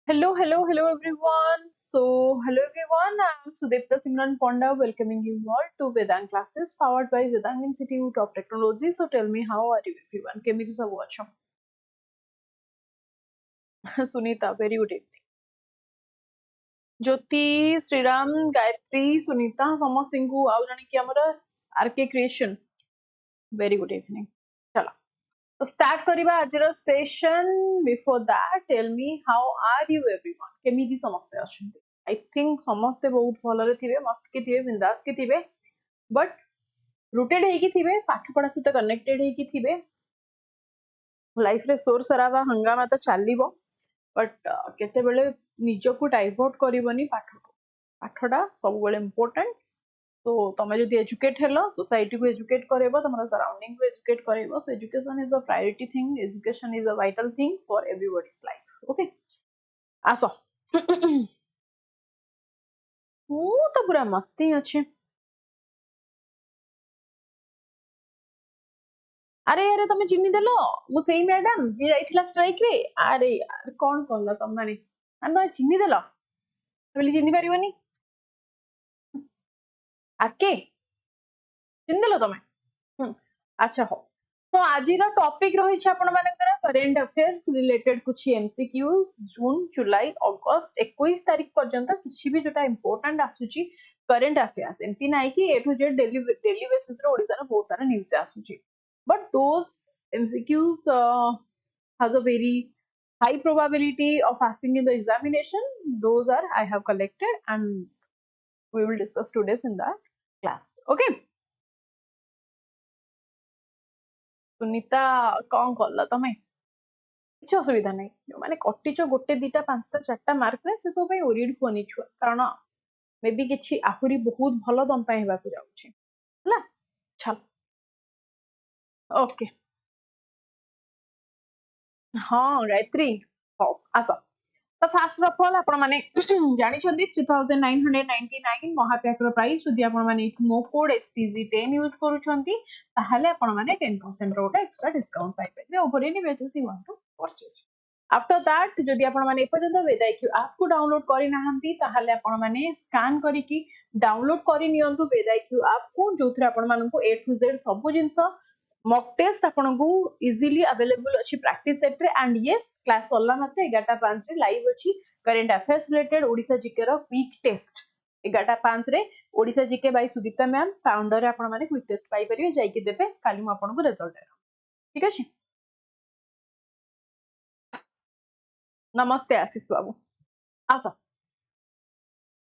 Hello everyone. Hello everyone. I'm Sudipta Simran Ponda welcoming you all to Vedang classes powered by Vedang Institute of Technology. So tell me, how are you everyone? Kemiti sabu acha? Sunita, very good evening. Jyoti, Sriram, Gayatri, Sunita, samasthinku au jane ki amara RK Creation. Very good evening. Chala. So start kariba ajira session. Before that, tell me, how are you everyone? Kemiti samaste achanti? I think ସମସ୍ତେ ବହୁତ ଭଲରେ ଥିବେ, ମସ୍ତ କି ଥିବେ, ବିନ୍ଦାସ କି ଥିବେ, but rooted ହେଇକି ଥିବେ, ପାଠପଢା ସହିତ କନେକ୍ଟେଡ୍ ହେଇକି ଥିବେ। ଲାଇଫରେ ସୋର ସରାବା ହଙ୍ଗାମା ତ ଚାଲିବ, ବଟ୍ କେତେବେଳେ ନିଜକୁ ଡାଇଭର୍ଟ କରିବନି ପାଠକୁ। ପାଠଟା ସବୁବେଳେ ଇମ୍ପୋର୍ଟାଣ୍ଟ। तो तमे जदि एजुकेट हेलो, सोसाइटी को एजुकेट करेबो, तमरा सराउंडिंग को एजुकेट करेबो। So education is a priority thing, education is a vital thing for everybody's life. Okay, आसो। ମୁଁ ତ ପୁରା ମସ୍ତି ଅଛି। ଆରେ ଆରେ ତମେ ଚିହ୍ନି ଦେଲ, ମୁଁ ସେଇ ମ୍ୟାଡାମ ଯିଏ ଯାଇଥିଲା ଷ୍ଟ୍ରାଇକ୍ ରେ। ଆରେ यार କଣ କଲ ତମେ ମାନେ? ତମେ ଚିହ୍ନି ଦେଲ, ବୋଲି ଚିହ୍ନି ପାରିବନି। ଆକେ ଚିହ୍ନି ଦେଲ ତମେ? ଆଚ୍ଛା ହଉ। तो आज टॉपिक रही करेंट अफेयर्स रिलेटेड कुछ एमसीक्यू जून जुलाई अगस्त 21 तारीख पर्यंत किसी भी जोटा इंपोर्टेंट आसुची करेंट अफेयर्स एमती ना कि ए टू जेड डेली बेसिस रे ओडिसा रे बहुत सारा न्यूज आसुची, but those MCQs has a very high probability of passing in the examination. Those are I have collected and we will discuss today's in the class. Okay. Sunita कौन कल तमें? କିଛି ଅସୁବିଧା ନାହିଁ। ଯୋଉମାନେ କଟିଛ ଗୋଟେ ଦିଟା ପାଞ୍ଚଟା ଚାରିଟା ମାର୍କରେ ସେ ସବୁ ପାଇଁ ଓରିଡ୍ ହୁଅନି ଛୁଆ, କାରଣ ମେ ବି କିଛି ଆହୁରି ବହୁତ ଭଲ ତମ ପାଇଁ ହେବାକୁ ଯାଉଛି ହେଲା। ଚାଲ ଓକେ। ହଁ ଗାୟତ୍ରୀ, ହଉ ଆସ। ତ ଫାଷ୍ଟ ଅଫ୍ ଅଲ୍ ଆପଣ ମାନେ ଜାଣିଛନ୍ତି 3999 ମହାପ୍ୟାକର ପ୍ରାଇସ୍ ଯଦି ଆପଣ ମାନେ ଏଠି ମୋ କୋଡ୍ SPG10 ୟୁଜ୍ କରୁଛନ୍ତି ତାହେଲେ ଆପଣ ମାନେ 10% ର ଗୋଟେ ଏକ୍ସଟ୍ରା ଡିସକାଉଣ୍ଟ ପାଇପାରିବେ over any basis you want to purchase. After that जदि आपण माने एपर्यंत वेदाइक्यू ऐप को डाउनलोड करि नाहंती ताहाले आपण माने स्कैन करिकी डाउनलोड करि नियंतु वेदाइक्यू ऐप को, जोथरे आपण मानकु ए टू जेड सब जिंस मॉक टेस्ट आपनको इजीली अवेलेबल अछि प्रैक्टिस सेट रे। एंड यस, क्लास सल्ला मात्र 11:05 रे लाइव अछि current affairs related Odisha GK रो क्विक टेस्ट 11:05 रे Odisha GK by Sudipta ma'am founder रे आपण माने क्विक टेस्ट पाई परिवे, जाई कि देबे काली म आपनको रिजल्ट देबे। ठीक अछि? नमस्ते आशीष बाबू, आसा।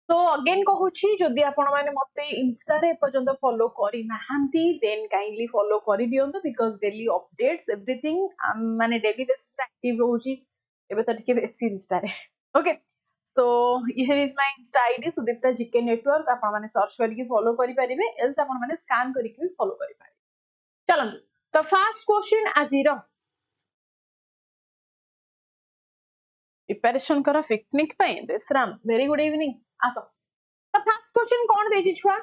तो अगेन कहूची जदि आपण माने मते इंस्टा रे पर्यंत फॉलो करि नाहंती देन काइंडली फॉलो करि दियंतु, बिकॉज़ डेली अपडेट्स एवरीथिंग माने डेली बेसिस एक्टिव रहूची एबे त टिके बेसी इंस्टा रे। Okay, so here is my Insta ID Sudipta GK network, आपण माने सर्च करिकि फॉलो करि परिबे, एल्स आपण माने स्कैन करिकि फॉलो करि परिबे। चलंतु तो फर्स्ट क्वेश्चन आजिरो प्रिपरेशन करा पिकनिक पे देशराम, वेरी गुड इवनिंग। आसो तो फर्स्ट क्वेश्चन कोन देछि छुआ?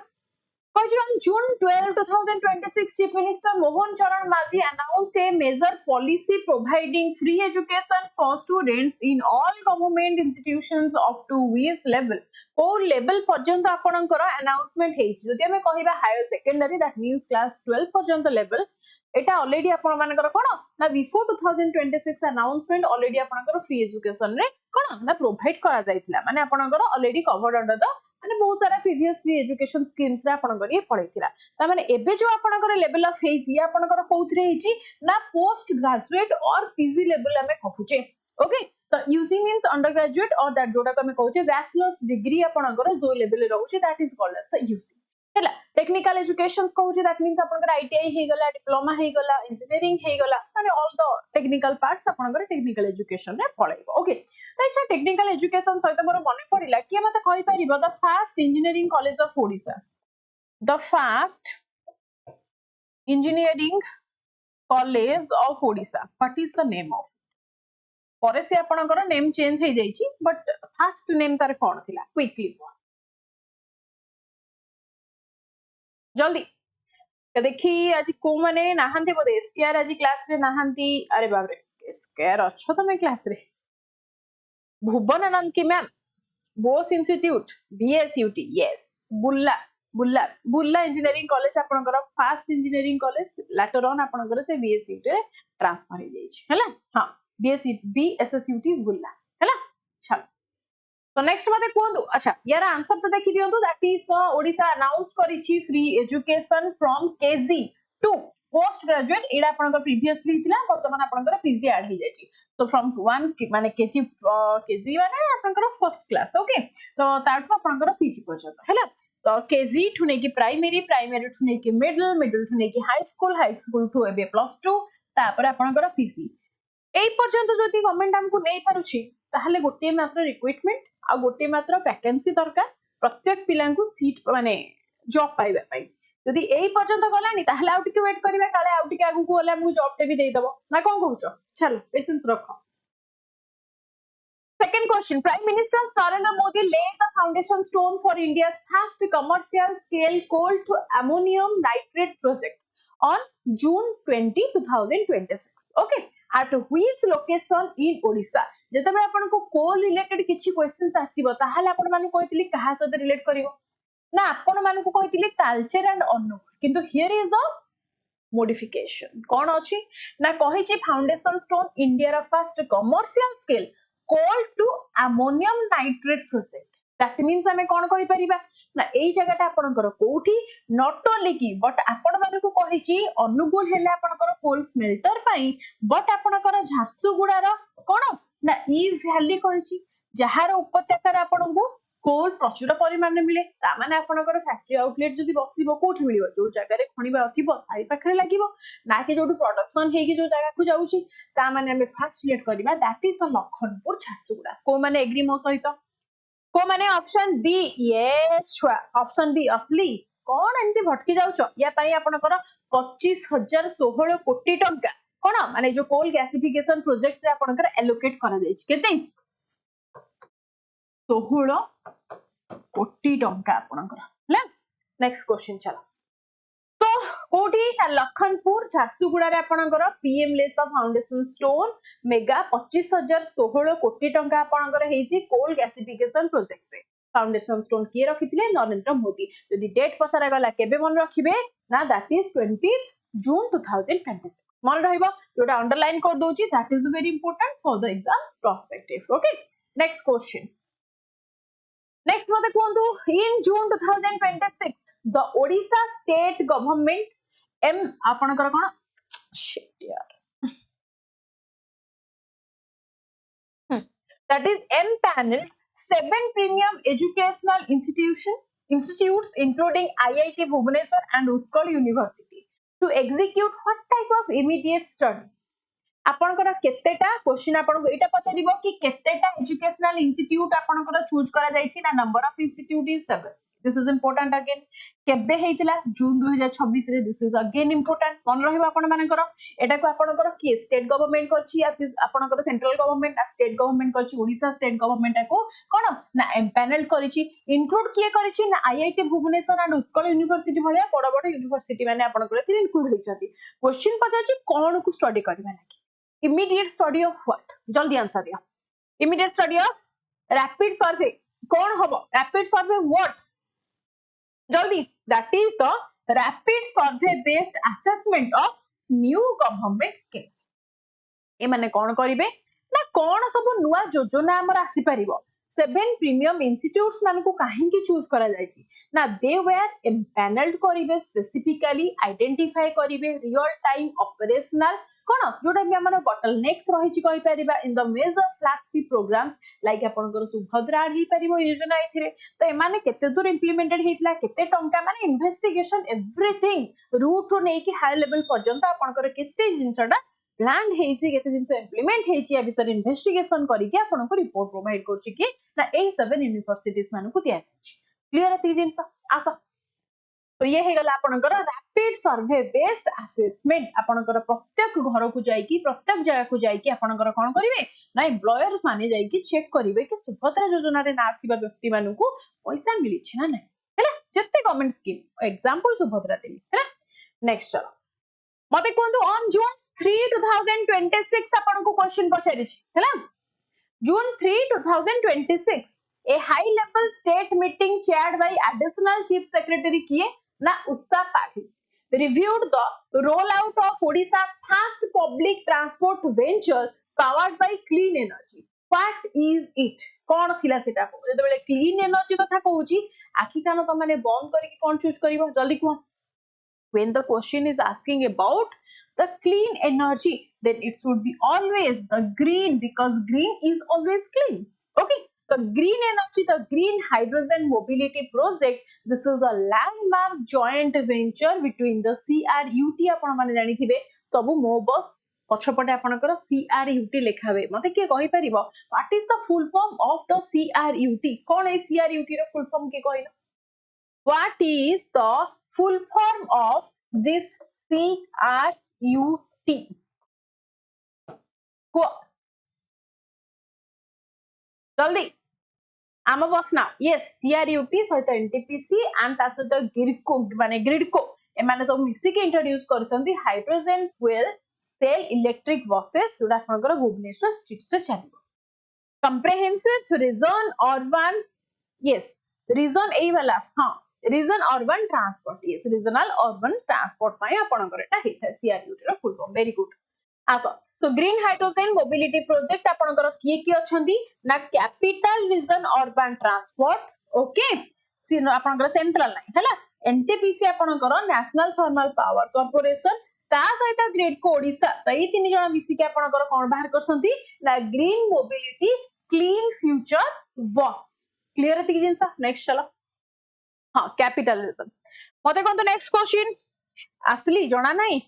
On June 12, 2026, Chief Minister Mohan Charan Mazi announced a major policy providing free education for students in all government institutions up to which level. को level पर्यंत आपणकर announcement हेछि जदि हमें कहिबा higher secondary that means class 12 पर्यंत level एटा already आपण मानकर कोन ना before 2026 announcement already आपणकर फ्री एजुकेशन रे कोन ना प्रोवाइड करा जायतिला माने आपणकर ऑलरेडी कवर्ड अंडर द माने बहुत सारा प्रीवियस फ्री एजुकेशन स्कीम्स रे आपणकर ये पढैतिला ता माने एबे जो आपणकर लेवल ऑफ हेछि आपणकर कोउथरे हेछि ना पोस्ट ग्रेजुएट और पीजी लेवल हमें कहूचे ओके तो यूजी मींस अंडर ग्रेजुएट और दैट जोटा हमें कहूचे बैचलर्स डिग्री आपणकर जो लेवल रे रहउची that is called as the UG हैला टेक्निकल एजुकेशंस कहूची दैट मींस आपनकर आईटीआई हे गला डिप्लोमा हे गला इंजीनियरिंग हे गला माने ऑल द टेक्निकल पार्ट्स आपनकर टेक्निकल एजुकेशन रे पळैबो ओके तो अच्छा टेक्निकल एजुकेशन सहित मोर मने पड़िला कि मते कहि परिबो the first engineering college of Odisha the first engineering college of Odisha what is the name of परे से आपनकर नेम चेंज हे जाईची बट फर्स्ट नेम तार कोन थिला क्विकली जल्दी देखी आज को माने नाहंती बोदे एसकेआर आज क्लास रे नाहंती अरे बाप रे एसकेआर अच्छो तमे क्लास रे भुवन आनंद की मैम बोस इंस्टीट्यूट बीएसयूटी यस बुल्ला बुल्ला बुल्ला इंजीनियरिंग कॉलेज आपनकर first engineering college later on आपनकर से बीएसयूटी रे ट्रांसफर हे जाई छै हला हां बीएसएसयूटी बुल्ला हला चल तो नेक्स्ट मते कोंदु अच्छा यार आंसर तो देखि दियंतु that is the Odisha announce करिछि free education from KG to post graduate एडा आपनकर प्रीवियसली हितला वर्तमान आपनकर पीजी ऐड हे जायछि तो फ्रॉम 1 माने केजी माने आपनकर फर्स्ट क्लास ओके तो तारठु आपनकर पीजी पर्यंत हैला तो केजी ठु नै कि प्राइमरी ठु नै कि मिडिल ठु नै कि हाई स्कूल ठु एबे +2 तापर आपनकर पीजी एई पर्यंत जति गवर्नमेंट हमकु नै पारुछि ताहले गोटे मात्र रिक्रूटमेंट आ गोटे मात्र वैकेंसी दरकार प्रत्येक पिला को सीट माने जॉब पाइबा पई यदि एई पर्यंत गलानी ताहले आउ टिके वेट करिबा काले आउ टिके आगु को होला हमकु जॉब टे भी देई दबो ना कोन कहउछो चलो पेशेंस रखो second question prime minister Narendra Modi laid the foundation stone for India's first commercial scale coal to ammonium nitrate project on June 20, 2026 okay at which location in Odisha जेतबे आपन को कोल रिलेटेड किछि क्वेश्चंस आसीबो ताहाले आपन माने कहितली कहा सहित रिलेट करिवो ना आपन माने को कहितली तालचेर एंड अनु किंतु हियर इज द मॉडिफिकेशन कोन अछि ना कहिछि फाउंडेशन स्टोन इंडिया रा first commercial scale coal to ammonium nitrate project that means हमें कोन कहि परिबा ना एई जगहटा आपनकर कोठी नॉट ओनली की बट आपन माने को कहिछि अनुकूल हेले आपनकर कोल स्मेल्टर पई बट आपनकर झारसुगुडा रा कोन ना ई वैली कहिछि जहार उपत्यका रा आपनको कोल प्रचुर परिमाण में मिले ता माने आपनकर फैक्ट्री आउटलेट जदी बसिबो कोठी मिलिबो जो जगह रे खणिबा अथिबो ताई पाखरे लागिबो ना के जोटु प्रोडक्शन हेकी जो जगह को जाउछि ता माने हमें फर्स्ट सिलेक्ट करबा that is the Lakhanpur Jharsuguda को माने एग्री मो सहित को माने ऑप्शन बी यस छुआ ऑप्शन बी असली कोन एंती भटकी जाउछ या पई आपनकर 25016 कोटी टंका कोन माने जो कोल गैसिफिकेशन प्रोजेक्ट रे आपनकर एलोकेट करा जाय छै केते 16 कोटी टंका आपनकर ले नेक्स्ट क्वेश्चन चला तो कोठी लखनपुर झारसुगुडा रे आपनकर PM less the foundation stone mega 25016 कोटी टंका आपनकर हेछि कोल गैसिफिकेशन प्रोजेक्ट रे फाउंडेशन स्टोन के रखिथिले नरेंद्र मोदी यदि डेट पसरा गला केबे मन रखिबे ना दैट इज 20th जून 2026 मन रहइबो जोटा अंडरलाइन कर दोची that is very important for the exam prospective okay next question next मते कोंतु in June 2026 the Odisha state government एम आपनकर कोन शिट यार that is empanel 7 premium educational institutes including IIT Bhubaneswar and Utkal University to execute what type of immediate study आपनकर केतेटा question आपनको एटा पचारिबो कि केतेटा educational institute आपनकर चूज करा जायछि ना number of institute is 7 this is important again केबे हेतिला जून 2026 रे this is again important मन रहबा आपण मानकर एटा को आपनकर के स्टेट गवर्नमेंट करछि या फिर आपनकर सेंट्रल गवर्नमेंट आ स्टेट गवर्नमेंट करछि ओडिशा स्टेट गवर्नमेंट को कोन ना एम्पैनल करछि इंक्लूड किए करछि ना IIT Bhubaneswar and Utkal university भलिया बड़ बड़ यूनिवर्सिटी माने आपनकर एथिरे इंक्लूड हेछथि क्वेश्चन पचाछि कोन को स्टडी करबा लागी इमीडिएट स्टडी ऑफ व्हाट जल्दी आंसर दिया immediate study of rapid survey कौन हम रैपिड सर्वे व्हाट जल्दी that is the rapid survey based assessment of new government schemes ए माने कौन करिवे ना कौन सब नुआ योजना हमर आसी परिबो 7 प्रीमियम इंस्टीट्यूट्स मान को काहे की चूज करा जायछि ना दे वेयर एम्पैनल्ड करिवे स्पेसिफिकली आइडेंटिफाई करिवे रियल टाइम ऑपरेशनल कोन जोटा भी हमर बॉटलनेक्स रही छि कहि परिबा in the major flagship programmes like आपनकर सुभद्रा ही परिबो योजना एथिरे तो ए माने केते दूर इंप्लीमेंटेड हेतला केते टंका माने इन्वेस्टिगेशन एवरीथिंग रूट टू नै कि हाई लेवल पर्यंत आपनकर केते जिंसडा प्लान हेछि केते जिंस इंप्लीमेंट हेछि या विषय इन्वेस्टिगेशन करि के आपनको रिपोर्ट प्रोवाइड करछि कि ना ए 7 यूनिवर्सिटीज मान को दिया जाछि क्लियर है जिंस आसा तो ये है गला आपनकर रैपिड सर्वे बेस्ड असेसमेंट आपनकर प्रत्येक घर को जाई कि प्रत्येक जगह को जाई कि आपनकर कोन करिवे ना एम्प्लॉयर्स माने जाई कि चेक करिवे कि सुभद्रा योजना रे ना थिबा व्यक्ति मानु को पैसा मिली छै ना नै हैला जत्ते गवर्नमेंट स्कीम एग्जांपल सुभद्रा देली हैला नेक्स्ट चलो मते कोंदु ऑन जून 3 2026 आपन को क्वेश्चन पछारि छी हैला जून 3 2026 a high level state meeting chaired by additional chief secretary kiye na ussa pathi reviewed the rollout of Odisha's first public transport venture powered by clean energy what is it कोन थिला सेटा जते बेले clean energy कथा कहूची आखि कान त माने बंद करी कोन चूज करिवो जल्दी को when the question is asking about the clean energy then it should be always the green because green is always clean okay the green energy the green hydrogen mobility project this is a landmark joint venture between the CRUT आपण माने जानि थिबे सब मो बस पछपटे आपनकर CRUT लेखाबे मते के कहि परिबो what is the full form of the CRUT कोन ए CRUT रो फुल फॉर्म के कहिलो what is the full form of this CRUT को जल्दी आम बस ना यस CRUT सहित NTPC एंड ता सहित ग्रिडको माने ग्रिडको ए माने सब मिसी के इंट्रोड्यूस करसंती hydrogen fuel cell electric buses जोडा आपनकर भुवनेश्वर स्ट्रीट्स रे चलिबो comprehensive region urban yes region ए वाला हां region urban transport yes regional urban transport पाए आपनकर एटा हेता CRUT रो फुल फॉर्म वेरी गुड आसो so green hydrogen mobility project आपनकर की अछंती ना capital region urban transport okay सिनो आपनकर सेंट्रल लाइन हैला एनटीपीसी आपनकर नेशनल थर्मल पावर कॉर्पोरेशन ता सहित ग्रिड को ओडिसा त ई तीन जण मिसी के आपनकर कोन बाहर करसंती ना green mobility clean future was clear है जिंस नेक्स्ट चलो हां कैपिटल रीजन मते कोन तो नेक्स्ट क्वेश्चन असली जणा नाही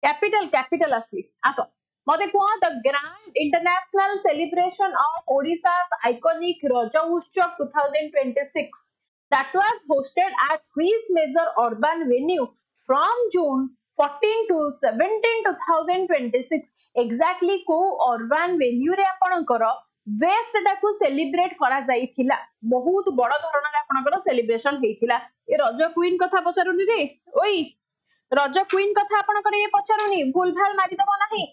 कैपिटल असली आसो मते को the grand international celebration of Odisha's iconic Raja Utsav 2026 that was hosted at which major urban venue from June 14 to 17 2026 exactly को urban venue रे आपनकर वेस्ट टाकू सेलिब्रेट करा जाइथिला बहुत बड़ धरण रे आपनकर सेलिब्रेशन हेतिला ए रज क्वीन कथा पचारुनी रे ओई रज क्वीन कथा आपनकर ये पचारुनी भूल भाल मारि दबो नाही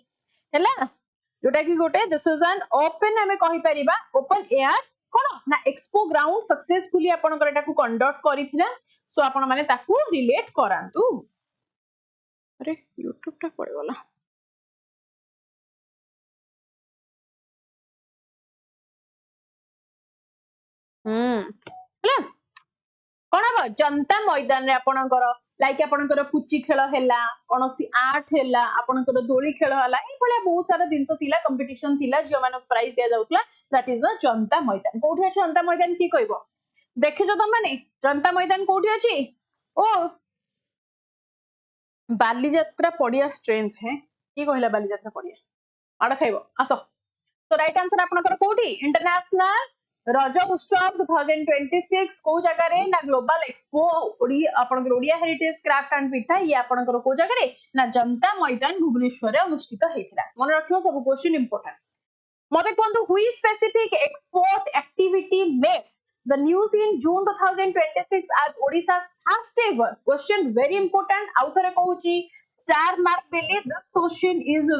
हैला जोटा कि गोटे दिस इज एन ओपन हमें कहि परिबा ओपन एयर कोन ना एक्सपो ग्राउंड सक्सेसफुली आपनकर एटाकू कंडक्ट करिथिला सो आपण माने ताकू रिलेट करांतु अरे YouTube टा पड़े वाला हैला कोन अब जनता मैदान रे आपनकर लाइक आपनकर पुची खेल हैला कोनसी आर्ट हैला आपनकर दोली खेल हैला ए भले बहुत सारा दिनस थिला कंपटीशन थिला जे मानक प्राइज दिया जाउतला दैट इज द जनता मैदान कोठी अछि जनता मैदान की कहबो देखि जो त माने जनता मैदान कोठी अछि ओ बाली यात्रा पड़िया स्ट्रेंज है की कहला बाली यात्रा पड़िया आड़ खाइबो आसो तो राइट आंसर आपनकर कोठी इंटरनेशनल रज उत्सव 2026 को जगह रे ना ग्लोबल एक्सपो आपन ओडिया हेरिटेज क्राफ्ट एंड पिठा ये आपन को जगह रे ना जनता मैदान भुवनेश्वर रे अनुष्ठित हेतिला मन रखियो सब क्वेश्चन इंपोर्टेंट मते कोंतु हुई specific export activity made the news in June 2026 as Odisha's first ever question very important outhare कहूची star mark देले this question is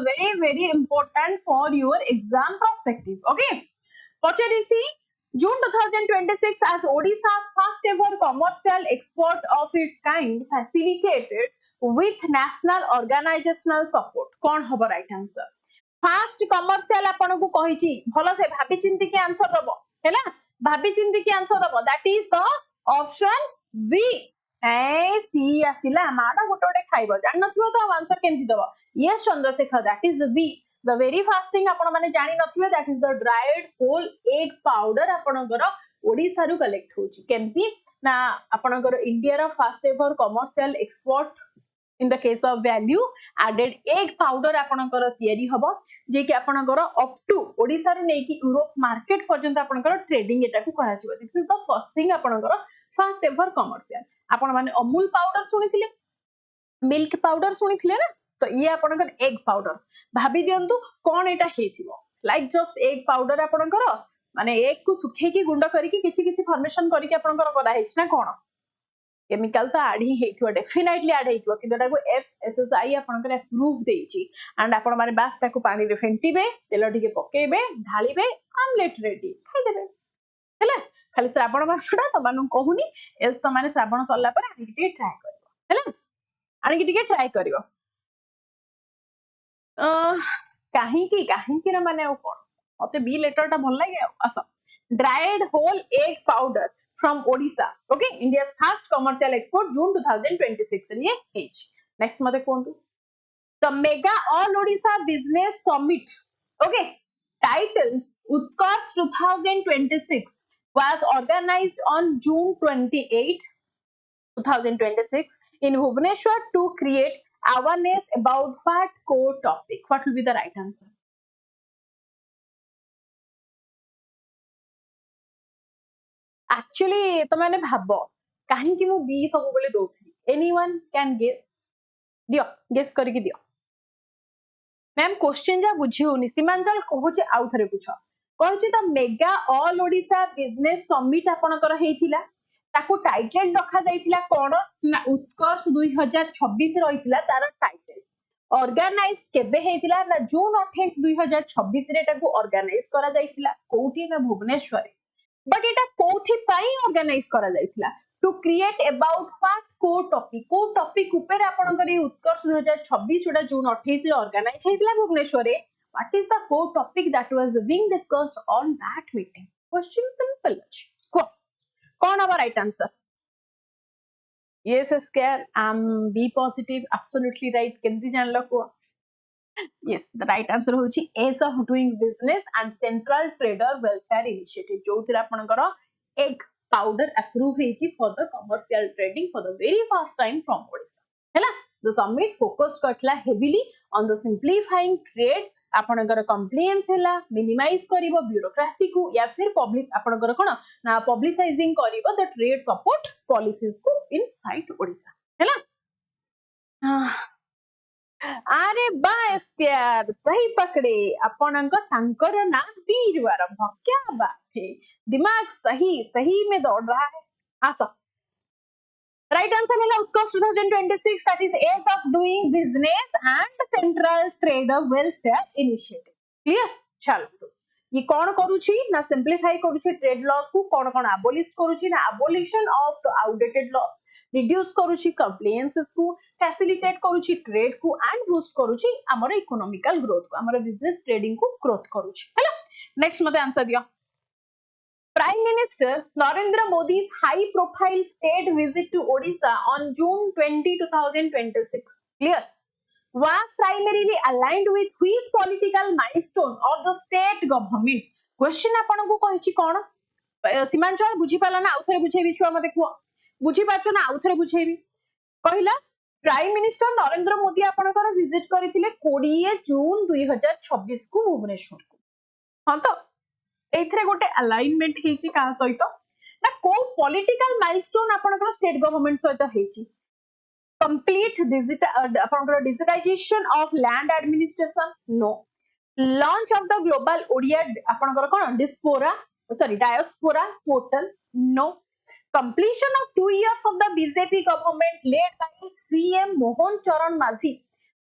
very important for your exam perspective okay पचरिसी June 2026 as Odisha's first ever commercial export of its kind facilitated with national organizational support कौन हबो right answer fast commercial आपन को कहिची भलो से भाबी चिंती के answer दबो हैला भाबी चिंती के आंसर दबो that is the option B ए सी आसिला माडा गोटे गोटे खाइबो जान नथिबो तो आंसर केंती दबो yes Chandrashekhar that is B the very first thing आपन माने जानि नथिबो that is the dried whole egg powder आपनकर ओडिसा रु कलेक्ट होची केंती ना आपनकर इंडिया रा first ever commercial export in the case of value added egg powder आपनकर तयारी हबो जे कि आपनकर अप टू ओडिसा रो नै कि यूरोप मार्केट पर्यंत आपनकर ट्रेडिंग एटा को करासिबो this is the first thing आपनकर फर्स्ट एवर कमर्शियल आपन माने अमूल पाउडर सुनिथिले मिल्क पाउडर सुनिथिले ना तो ये आपनकर एग पाउडर भाबी दियंतु कोन एटा हेथिबो लाइक जस्ट एग पाउडर आपनकर माने एग को सुखे की गुंड करिकि किछि फॉर्मेशन करिकि आपनकर करा हेछ ना कोन केमिकल तो आड ही हेथिबो डेफिनेटली आड हेथिबो किंतु एटा को एफएसएसआई आपनकर अप्रूव देछि एंड आपन माने बास ताको पानी रे फेंटीबे तेल टिके पकेबे ढालिबे ऑमलेट रेडी खाइ देबे हैला खाली श्रावण मासडा त मानु कहूनी एस त माने श्रावण सरला पर आनी टिके ट्राई करबो हैला आनी टिके ट्राई करबो काहे ना माने कोन मते बी लेटर टा भल लागे आस dried whole egg powder from Odisha. Okay, India's first commercial export June 2026. ये age. Next मते कौन तू? The Mega All Odisha Business Summit. Okay, title Utkarsh 2026 was organized on June 28, 2026 in Bhubaneswar to create awareness about what core topic. What will be the right answer? Actually तो मैंने भाबो काहे कि मु B सब बोले दोथि एनीवन कैन गेस दियो guess करके दियो मैम क्वेश्चन जा बुझी होनी सीमांचल कहूचे आउ थरे पूछो कहूचे त mega all Odisha business summit आपनकर हेथिला ताको टाइटल रखा जाइथिला कोन ना उत्कर्ष 2026 रहिथिला तार टाइटल ऑर्गेनाइज्ड केबे हेथिला ना जून 28 2026 रे ताको ऑर्गेनाइज करा जाइथिला कोठी ना Bhubaneswar but Etah कोथि pi organise करा जाइथिला टू क्रिएट अबाउट व्हाट को टॉपिक ऊपर आपनकर ई उत्कर्ष 2026 जोटा जून 28 रे ऑर्गेनाइज हेतिला भुवनेश्वर रे what is the core topic that was being discussed on that meeting question simple को कौन अब right answer yes square I am B positive absolutely right केमती जानलो को yes the right answer होची ease of doing business and central trader welfare initiative जो थिरा आपनकर egg powder approve हेची for the commercial trading for the very first time from Odisha हैला the summit focused करथला heavily on the simplifying trade आपनकर compliance हैला minimize करिवो bureaucracy को या फिर public आपनकर कोन ना publicizing करिवो the trade support policies को inside Odisha हैला अरे बस यार सही पकड़े आपनक तांकर ना वीरवर क्या बात है दिमाग सही में दौड़ रहा है आसा राइट आंसर है Utkarsh 2026 that is ease of doing business and central trader welfare initiative clear चलो तो ये कौन करूची ना सिंपलीफाई करूची ट्रेड लॉस को कौन अबोलिश करूची ना abolition of the outdated loss reduce करूची कंप्लायंसेस को फैसिलिटेट करूची ट्रेड को एंड बूस्ट करूची हमर इकोनॉमिकल ग्रोथ को हमर बिजनेस ट्रेडिंग को ग्रोथ करूची हैला नेक्स्ट मते आंसर दियो prime minister Narendra Modi's high profile state visit to Odisha on June 20 2026 clear was primarily aligned with which political milestone of the state government question आपन को कहिची कोन सीमांचल बुझी पाला ना आउथरे बुझेबी छुआ मते को बुझी पाछो ना आउथरे बुझेबी कहिला प्राइम मिनिस्टर नरेंद्र मोदी आपनकर विजिट करिथिले 20 जून 2026 को भुवनेश्वर को हां तो एथरे गोटे अलाइनमेंट हेची का सहित ना को पॉलिटिकल माइलस्टोन आपनकर स्टेट गवर्नमेंट सहित हेची कंप्लीट डिजिटल आपनकर digitisation of land administration no launch of the global Odia आपनकर कोन diaspora portal no completion of 2 years of the BJP government led by CM Mohan चरण माझी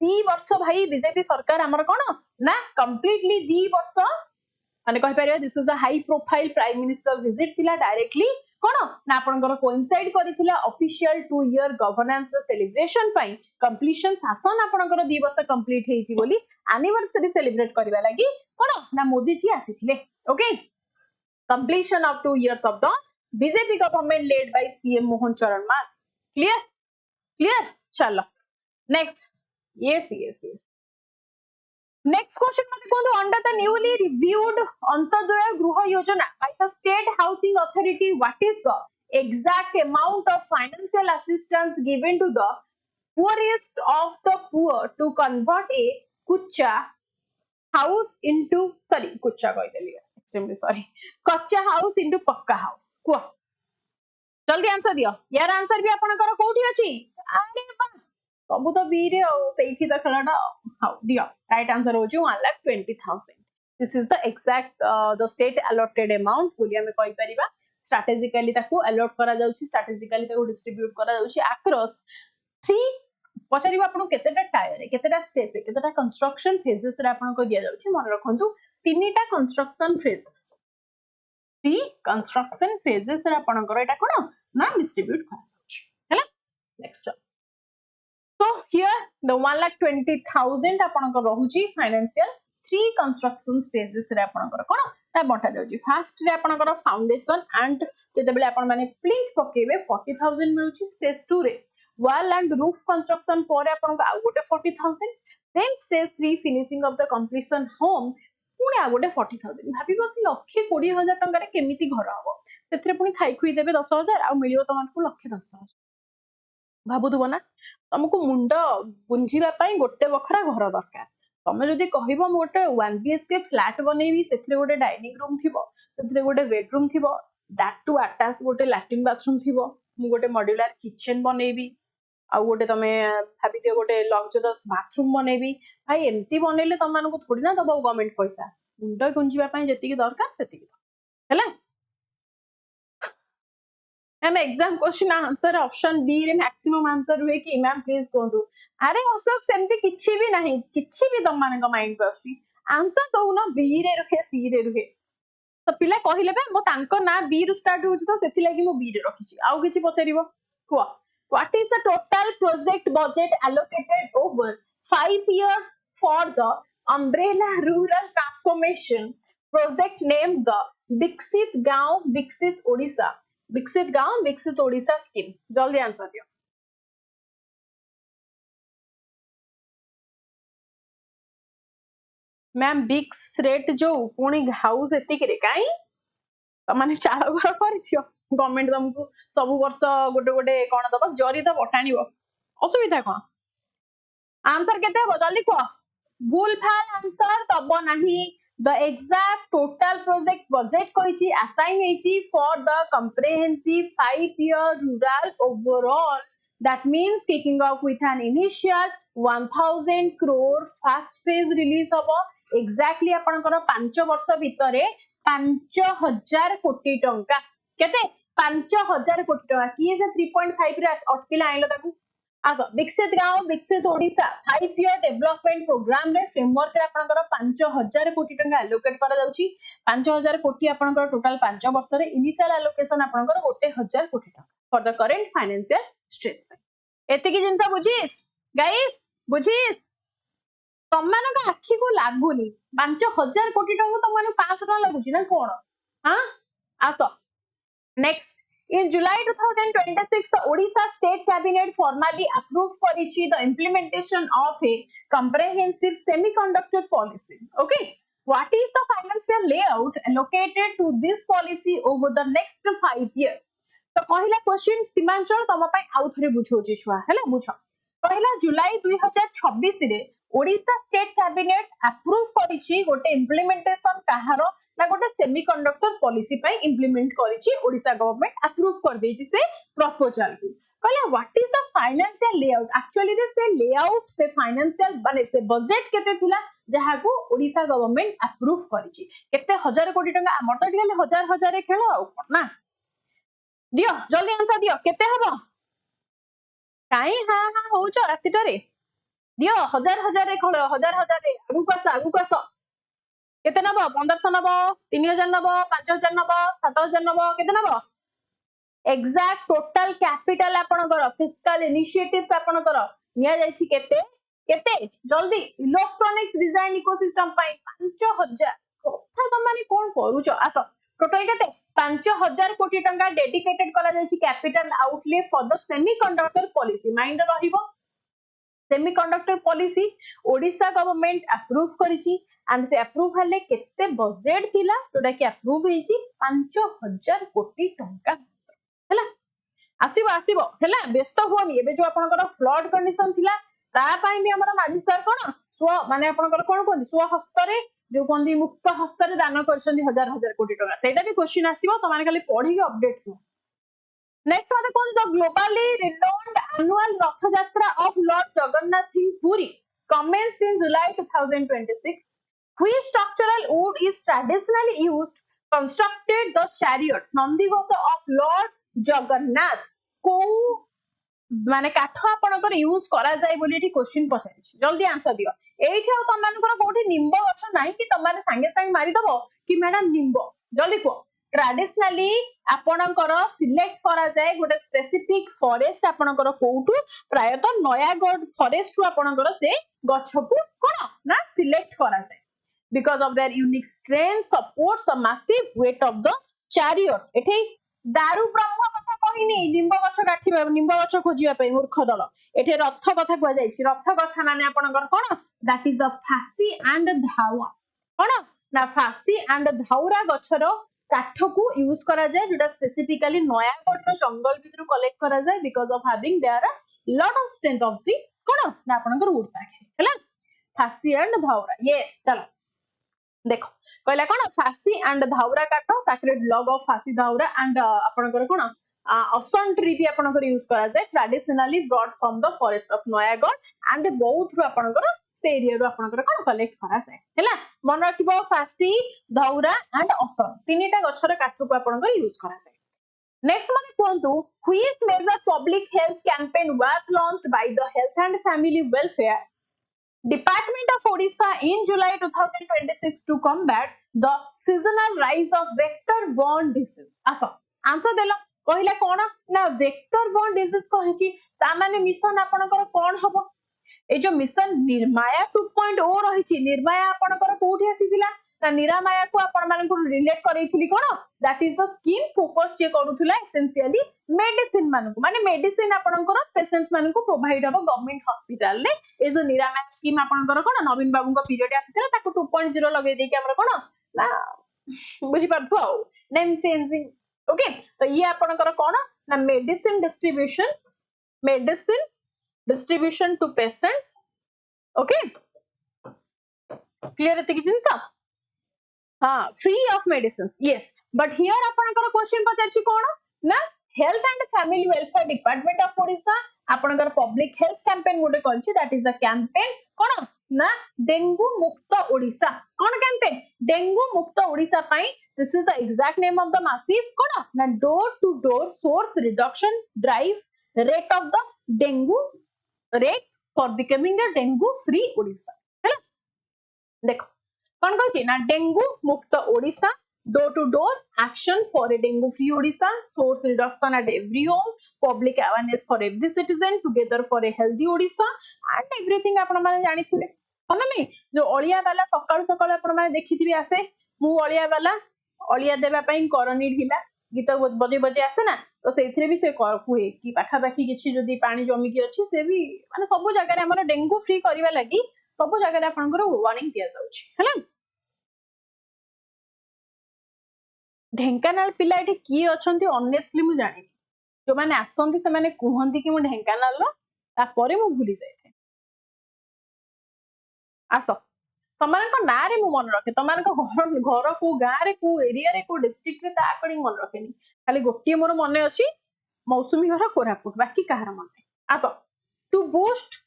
2 वर्ष भाई बीजेपी सरकार हमर कोन ना कंप्लीटली 2 वर्ष माने कहि परिया this is the high profile prime minister visit थिला डायरेक्टली कोन ना आपनकर कोइंसाइड करिथिला ऑफिशियल 2 ईयर गवर्नेंस सेलिब्रेशन पई कंप्लीशन शासन आपनकर 2 वर्ष कंप्लीट हेची बोली एनिवर्सरी सेलिब्रेट करबा लागि कोन ना Modi ji आसीथिले okay completion of 2 years of the BJP government led by CM Mohan Charan Mas. Clear? Chalo. Next. Yes. Next question mate kondo under the newly reviewed Antodaya Gruha Yojana by the State Housing Authority, what is the exact amount of financial assistance given to the poorest of the poor to convert a kucha house into कच्चा house into पक्का house को जल्दी answer दियो यार answer भी आपण कर कोठी अछि अरे बा सब तो बी रे सेठी त खेलाटा हाउ दियो राइट आंसर हो जो 1,20,000 this is the exact the state allotted amount बोली हमें कहि परिबा स्ट्रेटेजिकली ताको अलॉट करा जाउची स्ट्रेटेजिकली ताको डिस्ट्रीब्यूट करा जाउची अक्रॉस 3 पचारिबा आपण केतेटा टायर रे केतेटा स्टेप रे केतेटा कंस्ट्रक्शन फेजेस रे आपण को दिया जाउची मन रखंतु तीनटा कंस्ट्रक्शन फेजेस 3 कंस्ट्रक्शन फेजेस रे आपनकर एटा कोन ना डिस्ट्रीब्यूट करा जाउची हैला नेक्स्ट तो हियर द 1,20,000 आपनकर रहूची फाइनेंशियल 3 कंस्ट्रक्शन स्टेजेस रे आपनकर कोन ना बंटा जाउची फर्स्ट रे आपनकर फाउंडेशन एंड जेते बेले आपन माने प्लिंथ पकेबे 40,000 मिलुची स्टेज 2 रे wall and roof construction पर आपन आ गोटे 40,000 then stage 3 finishing of the completion home पुणी आ गोटे 40,000 भाबिबो कि 1,20,000 टंका रे केमिति घर हबो सेथरे पुणी खाई खुई देबे 10,000 आ मिलियो तमनको 1,10,000 भाबुदबो ना तुमको मुंड गुंजिबा पई गोटे बखरा घर दरकार तमे जदी कहिबो म गोटे 1 BHK फ्लैट बनेबी सेथरे गोटे डाइनिंग रूम थिबो सेथरे गोटे बेडरूम थिबो दैट टू अटैच गोटे लैट्रिन बाथरूम थिबो मु गोटे मॉड्यूलर किचन बनेबी आ गोटे तमे भाबी दियो गोटे लग्जरियस बाथरूम बनेबी भाई एमती बनेले तम मानको थोड़ी ना दबो गवर्नमेंट पैसा मुंड गुंजिबा पई जति की दरकार सेति की हैला हम exam question answer option B रे मैक्सिमम आंसर हुए कि मैम प्लीज कहतु अरे अशोक सेमती किछि भी नहीं किछि भी तम मानको माइंड को आसी आंसर तो ना बी रे रखे सी रे रहे तो पिला कहिले बे मो तांको ना बी रु स्टार्ट होछि तो सेति लागि मो बी रे रखिछि आउ किछि पछरिबो को what is the total project budget allocated over 5 years for the umbrella rural transformation project named the Viksit Gaon Viksit Odisha scheme जल्दी आंसर दियो मैम बिक्स रेट जो पुणी हाउस एतिक रे काई त माने चाळ घर करथियो गवर्नमेंट तुमको सब वर्ष गोटे गोटे कोन दबस जरी त पटाणीबो असुविधा कोन आंसर केते हो जल्दी को भूल फाल आंसर तब नाही the exact total project budget कोइची असाइन हेची for the comprehensive 5 year rural overall that means kicking off with an initial 1000 crore first phase release हबो एग्जैक्टली आपनकर 5 वर्ष भितरे 5,000 कोटी टंका केते 5,000 कोटी टंका किए से 3.5 रे अटकिला आइलो ताकू आसो विकसित गांव विकसित ओडिशा 5 ईयर डेवलपमेंट प्रोग्राम रे फ्रेमवर्क रे आपनकर 5,000 कोटी टंका एलोकेट करा जाउची 5,000 कोटी आपनकर टोटल 5 वर्ष रे इनिशियल एलोकेशन आपनकर 1,000 कोटी टंका for the current financial stress पे एते की जिंसा बुझीस गाइस बुझीस तमनका आखी को लागुनी 5,000 कोटी टंका तमन 5 टका लागुची ना कोन हां आसो next in July 2026 the Odisha state cabinet formally approved korichi the implementation of a comprehensive semiconductor policy okay what is the financial layout allocated to this policy over the next 5 years तो पहिला question Seemanchal तम पई आउ थरे बुझौची छुआ हैला बुझ पहिला जुलाई 2026 रे ओडिशा स्टेट कैबिनेट अप्रूव करिछि गोटे इम्प्लीमेंटेशन कहार ना गोटे सेमीकंडक्टर पॉलिसी पई इम्प्लीमेंट करिछि ओडिशा गवर्नमेंट अप्रूव कर देछि से प्रपोजल को कहला what is the financial layout actually रे से लेआउट से फाइनेंशियल माने से बजट केते थिला जहा को ओडिशा गवर्नमेंट अप्रूव करिछि केते हजार कोटी टका हमर तो खाली हजार हजार खेल आ ना दियो जल्दी आंसर दियो केते हबो काई हां हां होउछ रातिटारे दियो हजार हजार रे खेल हजार हजार रे आगु कास केते नबो 1500 नबो 3000 नबो 5000 नबो 7000 नबो केते नबो एग्जैक्ट टोटल कैपिटल आपनकर फिस्कल इनिशिएटिव्स आपनकर निया जायछि केते केते जल्दी इलेक्ट्रॉनिक्स डिजाइन इकोसिस्टम पई 5000 कथा त माने कोन करूछ आस टोटल केते 5000 कोटी टंका डेडिकेटेड करा जायछि capital outlay for the semiconductor policy mind रहिबो semiconductor policy Odisha government approve करिछि एंड से अप्रूव हले केते बजट थिला तोडा कि अप्रूव हेछि 5000 कोटी टंका हैला आसीबो आसीबो हैला व्यस्त हुओनी एबे जो आपनकर फ्लड कंडीशन थिला ता पई भी हमर माझी सर कोन स्व माने आपनकर कोन कोंदी स्व हस्तरे जो कोंदी मुक्त हस्तरे दान करछन्दी हजार हजार कोटी टंका सेटा भी क्वेश्चन आसीबो त माने खाली पढी के अपडेट हो नेक्स्ट वाला कौन द ग्लोबली रिनोन्ड एनुअल रथ यात्रा of Lord Jagannath in Puri commenced in July 2026 which structural wood is traditionally used constructed the chariot Nandighosh of Lord Jagannath को माने काठ आपनकर यूज करा जाय बोली एठी क्वेश्चन पछाइछि जल्दी आंसर दियो एठी आ तम मानकर कोठी निंब गछ नाही कि तम माने संगे संग मारि दबो कि मैडम निंब जल्दी को ट्रेडिशनली आपनकर सिलेक्ट करा जाय गोटे स्पेसिफिक फॉरेस्ट आपनकर कोठु प्रायतः नयागढ़ फॉरेस्ट रु आपनकर से गछ को कोन ना सिलेक्ट करा जाय because of their unique strength supports the massive weight of the chariot एठी दारू ब्रह्म कथा कहिनी निंब गछ गाठिबा निंब गछ खोजिबा पई मूर्ख दल एठी रथ कथा को जायछि रथ कथा माने आपनकर कोन दैट इज द फासी एंड धावा कोन ना फासी एंड धाउरा गछरो काठ को यूज करा जाय जेटा स्पेसिफिकली नयागढ़ रो जंगल भितरु कलेक्ट करा जाय because of having their lot of strength of the कोन ना आपनकर वुड पाखे हैला फासी एंड धाउरा यस चलो देखो कहला कोन फासी एंड धाउरा काठ सैक्रेड लॉग ऑफ फासी धाउरा एंड आपनकर कोन असन ट्री भी आपनकर यूज करा जाय traditionally brought from the forest of Nayagarh and बौद्ध रो आपनकर से एरिया रो आपनकर कोन कलेक्ट करा जाय हैला मन रखिबो फासी धाउरा एंड असन तीनटा गछर काठ को आपनकर यूज करा जाय नेक्स्ट माने कोंतु which major public health campaign was launched by the health and family welfare Department of Odisha in July 2026 to combat the seasonal rise of vector-borne disease. आसा आंसर देलो कहिला कोन ना vector-borne disease कहिची ता माने मिशन आपनकर कोन हबो ए जो मिशन निर्माया 2.0 रहिची निर्माया आपनकर कोठी आसीथिला ना निरामाया को आपन मानकर रिलेट करैथिली कोन that is the scheme focus जे करूथुला एसेंशियली मेडिसिन मानकु माने मेडिसिन आपनकर पेशेंट्स मानकु प्रोवाइड हबो गवर्नमेंट हॉस्पिटल ले ए जो निरामाया स्कीम आपनकर कोन नवीन बाबू को पीरियड आसीथिला ताको 2.0 लगे दे के हमर कोन ना बुझी पारथु आ नेम चेंजिंग ओके तो ये आपनकर कोन ना medicine distribution to patients okay clear एते कि जिंस हाँ free of medicines yes but here आपनकर क्वेश्चन पचारछि कोन ना health and family welfare department of Odisha आपनकर पब्लिक हेल्थ कैंपेन गोटे करछि दैट इज द कैंपेन कोन ना डेंगू मुक्त ओडिशा कोन कैंपेन डेंगू मुक्त ओडिशा पई this is the exact name of the massive कोन ना door to door source reduction drive rate of the dengue rate for becoming a dengue free Odisha हैला देखो कौन कहछि ना डेंगू मुक्त Odisha door to door action for a dengue free Odisha source reduction at every home public awareness for every citizen together for a healthy Odisha and everything आपण माने जानिथिबे हनमी जो ओलिया वाला सकाळ सकाळ आपण माने देखिथिबे आसे मु ओलिया वाला ओलिया देबा पई करनी ढिला गीत बजे बजे आसे ना तो सेथिरे भी से कुए कि पाखा पाखी किछि जदी पानी जमी की अछि से भी माने सब जगह रे हमर डेंगू फ्री करबा लागि सब जगह रे आपनकर वार्निंग दिया जाउछि हैला ढेंकानाल पिला एठी की अछंती ऑनेस्टली मु जानि जो माने आसंती से माने कुहंती कि मु ढेंकानाल ता परे मु भूली जाय आस तमको ना रे मु मन रखे तमको घर घर को गाँव रे को एरिया रे को डिस्ट्रिक्ट रे ता अकॉर्डिंग मन रखेनी खाली गोटे मोर मन अच्छी मौसुमी घर कोरापुट बाकी कहार मन आस to boost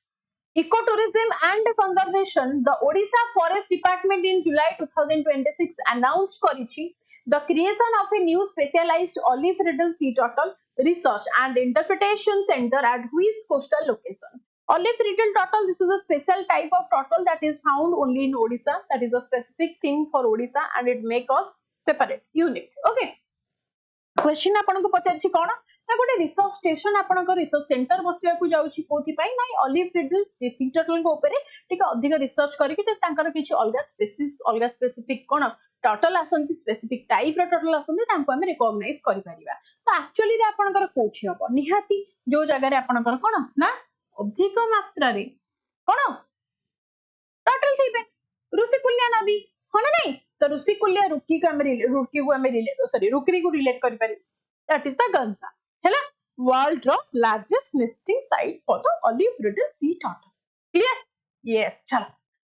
ecotourism and conservation the Odisha Forest Department in July 2026 announced karichi the creation of a new specialized olive riddle sea turtle research and interpretation center at which coastal location. Olive riddle turtle, this is a special type of turtle that is found only in Odisha. That is a specific thing for Odisha and it make us separate, unique. Okay. Question आपनको पचारछि कोन ना गोटे research station आपनको research centre बसिया को जाउछि कोथि पई नै ऑलिव रिडल सी टर्टल को ऊपर टिके अधिक रिसर्च करिकि तांकर किछि अलगा स्पेसीज अलगा स्पेसिफिक कोन टर्टल आसंती स्पेसिफिक टाइप रो टर्टल आसंती तांको हम रिकॉग्नाइज करि परिबा तो एक्चुअली रे आपनकर कोथि हबो निहाती जो जगह रे आपनकर कोन ना अधिक मात्रा रे कोन टर्टल थिबे ऋषिकुल्या नदी होना नै तो ऋषिकुल्या रुकी को हम रिलेट सॉरी रुकरी को रिलेट करि पारि दैट इज द गंजा हैला वर्ल्ड रो largest nesting site for the olive ridley sea turtle clear yes चलो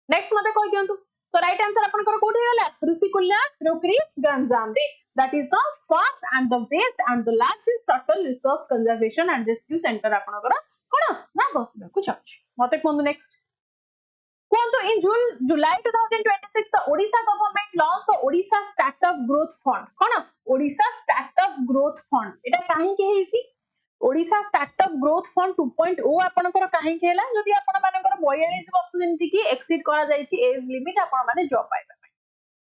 नेक्स्ट मते कहि दियंतु सो राइट आंसर आपनकर कोठी होला ऋषिकुल्या रुकरी गंजाम रे that is the first and the best and the largest turtle research conservation and rescue centre आपनकर कोन ना बसबा को चाहछि मते कोन next in July 2026, the Odisha government launched the Odisha Startup Growth Fund. कौन? Odisha Startup Growth Fund. इटा कहीं के है इसी? Odisha Startup Growth Fund 2.0 आपनकर कहीं के हला? जदि आपन मानकर 42 वर्ष जेंति की एक्सीड करा जायछि एज लिमिट आपन माने जॉब पाइबा पय.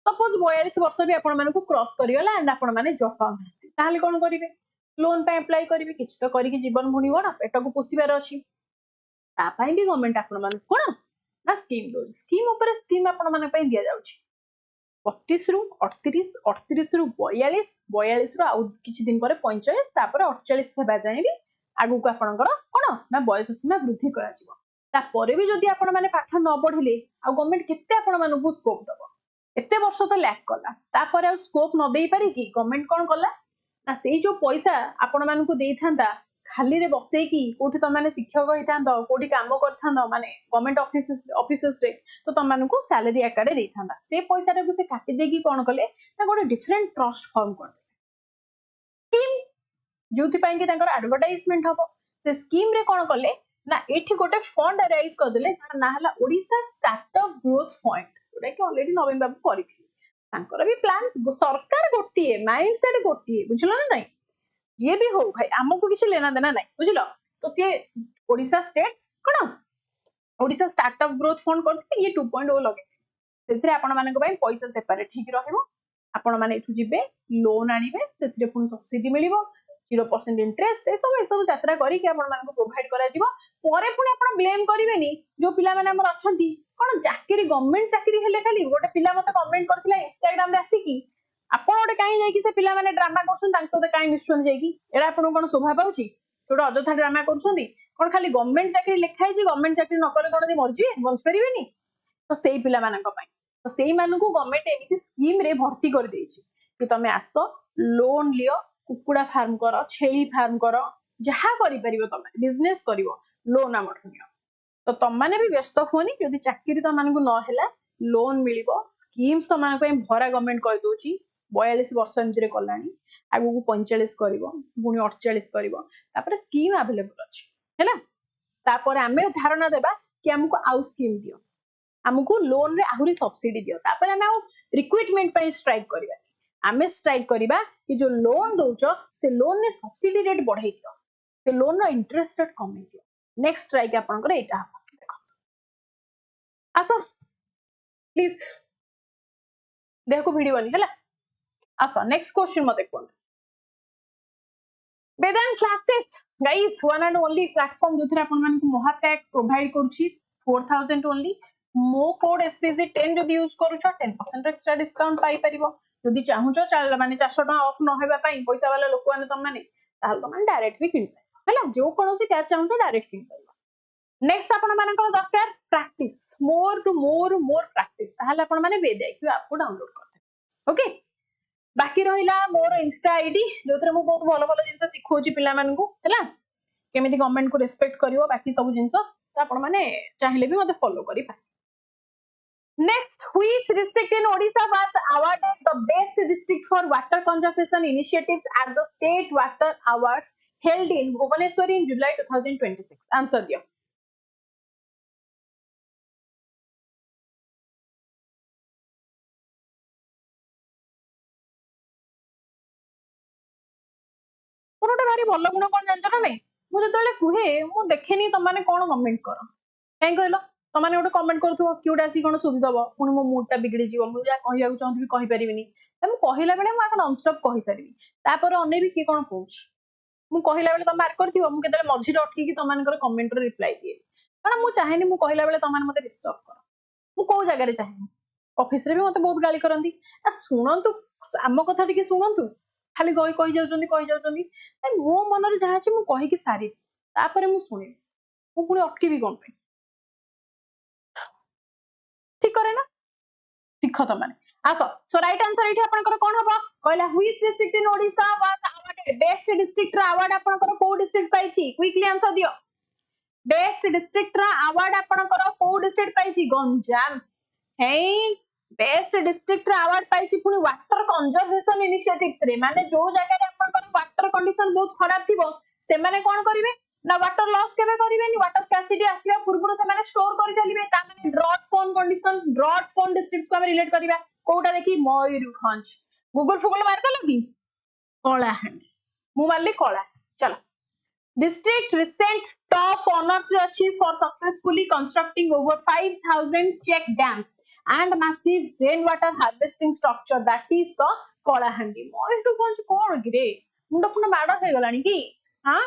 सपोज 42 वर्ष भी आपन माने को क्रॉस करियला एंड आपन माने जॉब पाउनांती. ताहले कोन करिवे? लोन पे अप्लाई करिवे किछ तो करी कि जीवन भुणीबो ना पेट को पोसिबार अछि. ता पय भी गवर्नमेंट आपन माने कोन ना स्कीम दो स्कीम ऊपर स्कीम आपण माने पय दिया जाउछि 32 रु 38 38 रु 42 42 रु आउ किछि दिन परे 45 तापर 48 हेबा जाय भी आगु को आपनकर कोन ना बयस सीमा वृद्धि करा जिवो ता परे भी जदि आपण माने पाठ न पढिले आ गवर्नमेंट केते आपण मानकु स्कोप दबो एते वर्ष तो लैक कला ता परे आ स्कोप न देई पारि कि गवर्नमेंट कोन कला ना सेई जो पैसा आपण मानकु देई थांदा खाली रे बसे की कोठी त माने शिक्षक होइथांदो कोठी काम करथांदो माने गवर्नमेंट ऑफिसेस रे तो त मानकु सैलरी आकारे देई थांदा से पैसा रे को से काटी दे की कोन कले ना गोटे डिफरेंट ट्रस्ट फॉर्म कर दे स्कीम जोथि पय कि तांकर एडवर्टाइजमेंट हबो से स्कीम रे कोन कले ना एठी गोटे फंड राइज कर देले जार ना हला ओडिसा स्टार्टअप ग्रोथ फंड जोटा कि ऑलरेडी नवीन बाबू करिथि तांकर भी प्लान सरकार गोटिए माइंडसेट गोटिए बुझलो ना नहीं जे भी हो भाई हमको किसी लेना देना नहीं बुझलो तो सी ओडिशा स्टेट कोन ओडिशा स्टार्टअप ग्रोथ फंड करथि ये 2.0 लगे सेथरे आपण माने को भाई पैसा सेपरेट ठीक रहइबो आपण माने एठु जिबे लोन आनिबे सेथरे पुन सब्सिडी मिलिबो 0% इंटरेस्ट ए सब यात्रा करी कि आपण माने को प्रोवाइड करा जिवो परे पुनी आपण ब्लेम करिवेनी जो पिला माने हमर अछंती कोन चाकरी गवर्नमेंट चाकरी हेले खाली गोटे पिला मते कमेंट करथिला इंस्टाग्राम रे आसी की आपण ओटे काई जाई कि से पिला माने ड्रामा करछन तांक सते काई मिसछन जाई कि एडा आपण कोन शोभा पाउची छोटा अजथा ड्रामा करछंती कोन खाली गवर्नमेंट चाकरी लेखाई छी गवर्नमेंट चाकरी न करे कोन मरजी बंच परिबेनी तो सेई पिला मानक पय तो सेई मानकु गवर्नमेंट एमिति स्कीम रे भर्ती कर देछि कि तमे आसो लोन लियो कुकुडा फार्म करो छेली फार्म करो जहा करि परिबो तमे बिजनेस करिवो लोन आमठनियो तो तम माने भी व्यस्त होनी यदि चाकरी त मानकु न हैला लोन मिलिबो स्कीम्स त मानक पय भरा गवर्नमेंट कर दोछि 42 वर्ष एमती कलानी आगु को 45 करिवो पुनी 48 करिवो तापर स्कीम अवेलेबल अछि हैला तापर आमे धारणा देबा कि हमको आउ स्कीम दियो हमको लोन रे आहुरी सब्सिडी दियो तापर आमे आउ रिक्रूटमेंट पे स्ट्राइक करिबा आमे स्ट्राइक करिबा कि जो लोन दोचो से लोन रे सब्सिडी रेट बढ़ाई दियो से लोन रो इंटरेस्ट रेट कमे दियो नेक्स्ट स्ट्राइक आपन करे एटा देखो आसो प्लीज देखो वीडियो बनी हैला आसा नेक्स्ट क्वेश्चन मते कोन Vedang classes guys one and only platform जोथरा अपन मन को महापैक प्रोवाइड करछि 4000 ओनली मो कोड एसपीसी 10 जदि यूज करूछ 10% एक्स्ट्रा डिस्काउंट पाई परिबो जदि चाहुचो चाल माने 400 टका ऑफ न होबा पई पैसा वाला लोक माने तम माने ताल तम डायरेक्ट भी किन हैला जो कोनोसी प्याच चाहुचो डायरेक्ट किन परिबो नेक्स्ट अपन मानकर दरकार practice more to more practice ताहले अपन माने वेदाइक ऐप को डाउनलोड करते ओके बाकी रहिला मोर इंस्टा आईडी जोथरे मु बहुत भलो भलो जिंस सिखौची पिला मानकू हैला केमिति गवर्नमेंट को रिस्पेक्ट करिवो बाकी सब जिंस त आपण माने चाहिले भी मते फॉलो करि पाए Next, which district in Odisha was awarded the best district for water conservation initiatives at the State Water Awards held in Bhubaneswar in July 2026? Answer दियो. ମୋର ଗୋଟେ ଭାରି ଭଲ ଗୁଣ କଣ ଜାଣିଛ ନା ନାଇଁ, ମୁଁ ଯେତେବେଳେ କୁହେ ମୁଁ ଦେଖେନି ତମମାନେ କଣ କମେଣ୍ଟ କର, କାହିଁ କହିଲ ତମମାନେ ଗୋଟେ କମେଣ୍ଟ କରୁଥିବ କିଏ ଗୋଟେ ଆସିକି କଣ ଶୁଣିଦବ, ପୁଣି ମୋ ମୁଡ୍ ଟା ବିଗିଡିଯିବ, ମୁଁ ଯାହା କହିବାକୁ ଚାହୁଁଥିବି କହିପାରିବିନି, ମୁଁ କହିଲା ବେଳେ ମୁଁ ଆଗ ନନଷ୍ଟପ୍ କହିସାରିବି, ତାପରେ ଅନେଇବି କିଏ କଣ କହୁଛି, ମୁଁ କହିଲା ବେଳେ ତମେ ମାର୍କ କରିଥିବ, ମୁଁ କେତେବେଳେ ମଝିରେ ଅଟକିକି ତମମାନଙ୍କର କମେଣ୍ଟର ରିପ୍ଲାଏ ଦିଏ, କାରଣ ମୁଁ ଚାହେଁନି ମୁଁ କହିଲା ବେଳେ ତମମାନେ ମତେ ଡିଷ୍ଟର୍ବ କର, ମୁଁ କୋଉ ଜାଗାରେ ଚାହେଁନି, ଅଫିସରେ ବି ମତେ ବହୁତ ଗାଳି କରନ୍ତି, ଶୁଣନ୍ତୁ ଆମ କଥା ଟିକେ ଶୁଣନ୍ତୁ, ଖାଲି କହି ଯାଉଛନ୍ତି, ମୋ ମନରେ ଯାହା ଅଛି ମୁଁ କହିକି ସାରିବି, ତାପରେ ମୁଁ ଶୁଣିବି, ମୁଁ ପୁଣି ଅଟକିବି କଣ ପାଇଁ, ଠିକ କରେ ନା, ଶିଖ ତମମାନେ ଆସ। ସो ରାଇट आंसर एठी आपनकर कोन हबो कहला which district in Odisha was awarded best district रा अवार्ड आपनकर को डिस्ट्रिक्ट पाइची, क्विकली आंसर दियो, बेस्ट डिस्ट्रिक्ट रा अवार्ड आपनकर को डिस्ट्रिक्ट पाइची, गंजाम हे बेस्ट डिस्ट्रिक्ट रा अवार्ड पाइची, पुनी वाटर कंजर्वेशन इनिशिएटिव्स रे, माने जो जगह रे आपनकर वाटर कंडीशन बहुत खराब थिबो से माने कोन करिवे ना वाटर लॉस केबे करिवेनी, वाटर स्कार्सिटी आसीबा पूर्वरो से माने स्टोर करि चलिबे, ता माने drought prone condition, drought prone districts को हम रिलेट करिबा कोटा देखि मयूरभंज, गूगल फुगल मारता लगी कलाहांडी, मु मारली कला, चलो district recent top honors achieved for successfully constructing over 5,000 check dams and massive rainwater harvesting structure, that is the Kalahandi. Mayurbhanj कोन गिरे मुंड फुंड माड़ हो गलानी कि, हां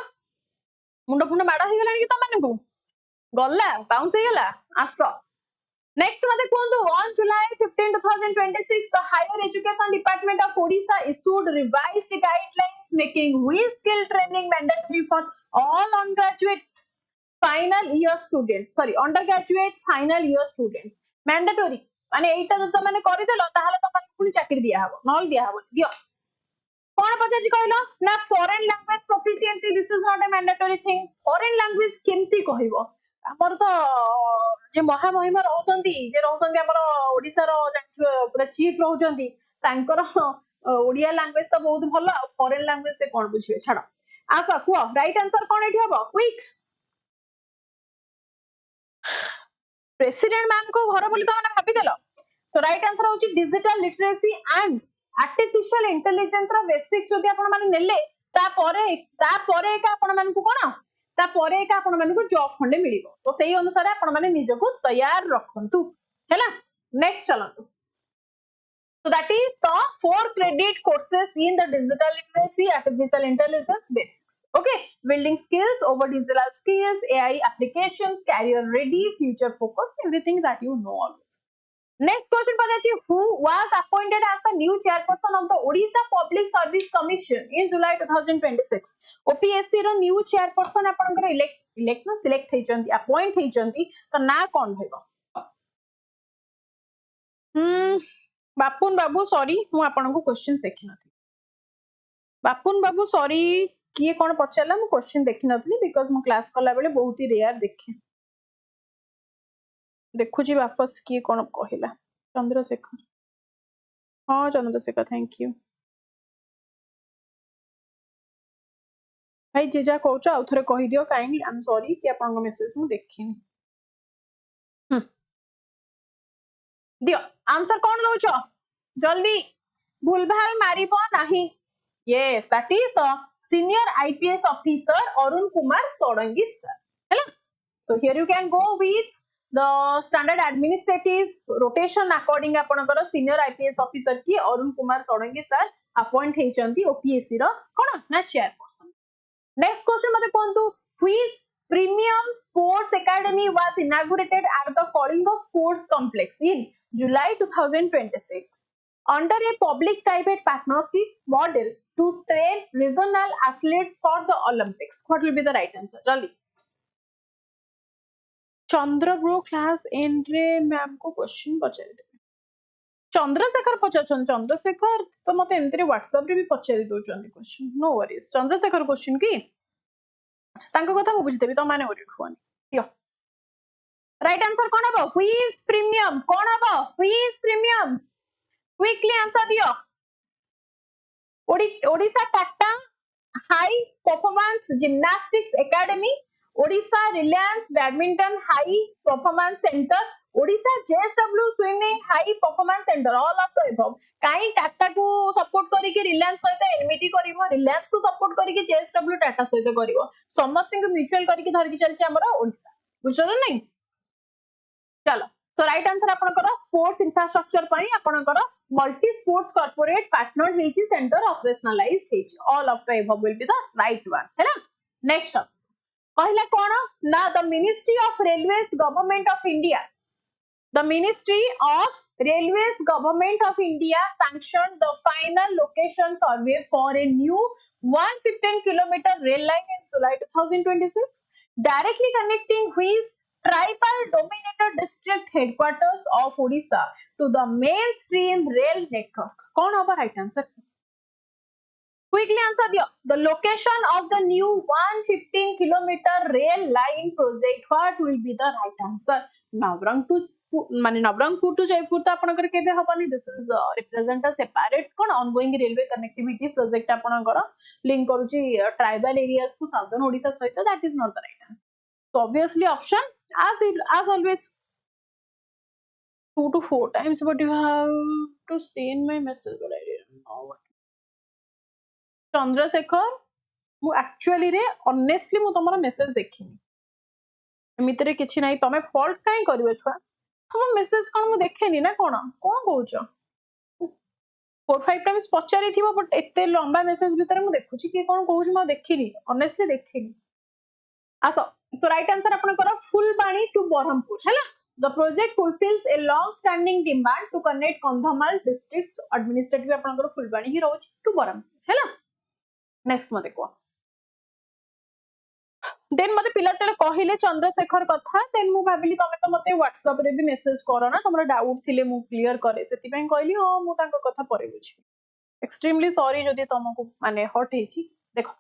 मुंड फुंड माड़ हो गलानी कि तमनकु गल्ला बाउंस हो गला, आस नेक्स्ट मते कहंतु, on July 15, 2026 the Higher Education Department of Odisha issued revised guidelines making which skill training mandatory for all undergraduate final year students, mandatory माने एटा जो तमने करि देलो ताहाले तमने पुनी चाकरी दिया हबो, नल दिया हबो, दियो कोन पचाची कहलो ना foreign language proficiency, this is not a mandatory thing, foreign language केमती कहइबो, हमर तो जे महामहिमा रहउसंती जे रहउसंती हमर ओडिसा रो पूरा चीफ रहउसंती, तांकर ओडिया लैंग्वेज तो बहुत भलो, फॉरेन लैंग्वेज से कोन बुझिबे, छाड़ो आसा कुओ राइट आंसर कोन एठी हबो, क्विक प्रेसिडेंट मैम को घर बोली तो माने भाबी देलो, सो राइट आंसर होची digital literacy and artificial intelligence रा बेसिक्स जदि आपण माने नेले ता परे का आपण मानकु कोन ता परे का आपण मानकु जॉब फंडे मिलिबो, तो सेही अनुसार आपण माने निजको तैयार रखंतु हैला। नेक्स्ट चलंतु, so that is the 4 credit courses in the digital literacy artificial intelligence basics, okay, building skills over digital skills, AI applications, career ready, future focused, everything that you know always. Next question पचाची, who was appointed as the new chairperson of the Odisha Public Service Commission in July 2026? OPSC रो new chairperson आपनकर elect ना select हेचंती, appoint हेचंती, तो ना कोन होइबो, बापुन बाबू sorry मु आपन को क्वेश्चन देखि नथि, बापुन बाबू सॉरी किए कोन पछला मु क्वेश्चन देखि नथि बिकॉज़ मु क्लास कला बेले बहुत ही रेयर देखे, देखु जी वापस किए कोन कहिला, चंद्रशेखर, हां चंद्रशेखर, थैंक यू भाई, जे जा कहूच आ थरे कहि दियो, काइंडली आई एम सॉरी कि आपन को मेसेज मु देखिनी, दियो आंसर कोन दोछ जल्दी, भूलभाल मारिबो नाही, yes that is the senior IPS officer Arun Kumar Sodangi sir, हैला, so here you can go with the standard administrative rotation according आपनकर senior IPS officer की Arun Kumar Sodangi sir appoint हेचंती OPSC रो कोन ना chairperson। next question मते कहंतु, which premium sports academy was inaugurated at the Kalinga Sports Complex in July 2026 under a public-private partnership model to train regional athletes for the Olympics? What will be the right answer? Jaldi. Chandra bro class end रे ma'am को question पचारि दे, चंद्रशेखर पचारछन, चंद्रशेखर तो मते एमतरे WhatsApp रे भी पचारि दोचंदी question, no worries, Chandrashekhar question की अच्छा तांको कथा मु बुझिदेबी, तो माने वरी हुआनी, दियो राइट आंसर कौन है? व्हिच प्रीमियम कौन है? व्हिच प्रीमियम क्विकली आंसर दियो। Odisha Tata high performance gymnastics academy, Odisha Reliance badminton high performance centre, Odisha JSW swimming high performance centre, all of the above. काई टाटा को सपोर्ट करिके रिलायंस सहित एनवीटी करिवो, रिलायंस को सपोर्ट करिके जेएसडब्ल्यू टाटा सहित करिवो, समस्त को म्यूचुअल करिके धरकी चलछि हमर ओडिशा, बुझलो नहीं? चलो सो राइट आंसर आपनकर स्पोर्ट्स इंफ्रास्ट्रक्चर पई आपनकर मल्टी स्पोर्ट्स कॉर्पोरेट पार्टनर हेची सेंटर ऑपरेशनलाइज्ड हेची, all of the above will be the right one है ना। नेक्स्ट कहला कोन ना the ministry of railways government of India, the ministry of railways government of India sanctioned the final location survey for a new 115-kilometer rail line in July 2026 directly connecting which tribal dominated district headquarters of Odisha to the mainstream rail network. कौन होगा right answer? Quickly answer दियो। The location of the new 115-kilometer rail line project, what will be the right answer? Nabarangpur to Jeypore तो आपनकर केबे हबनी, this is represent a separate कोन ongoing railway connectivity project आपनकर link करूची ट्राइबल एरियाज को southern Odisha सहित, that is not the right answer. So obviously option as always 2 to 4 times, but you have to see in my message, but I didn't know what. Chandrashekhar मु actually रे honestly मु तमरा message देखिनी, एमितरे किछि नाही, तमे fault काई करबे छुआ, हम मेसेज कोन मु देखेनी ना, कोन कोन कहउछ 4-5 टाइम्स पचारि थिबो, बट एते लंबा मेसेज भीतर मु देखुची कि कोन कहउछ म देखिनी, ऑनेस्टली देखिनी। आसो सो राइट आंसर अपन करो फुलबाणी टू बरहमपुर हैला। The project fulfills a long-standing demand to connect Kandhamal districts administrative अपन करो फुलबाणी ही रहउची टू बरहमपुर हैला। नेक्स्ट मते को देन मते पिला चले कहिले चंद्रशेखर कथा, देन मु भाबिली तमे तो मते व्हाट्सएप रे भी मेसेज करो ना, तमरा डाउट थिले मु क्लियर करे, सेति पय कहली हां मु तांको कथा परे बुझी। एक्सट्रीमली सॉरी जदी तमको माने हट हेची। देखो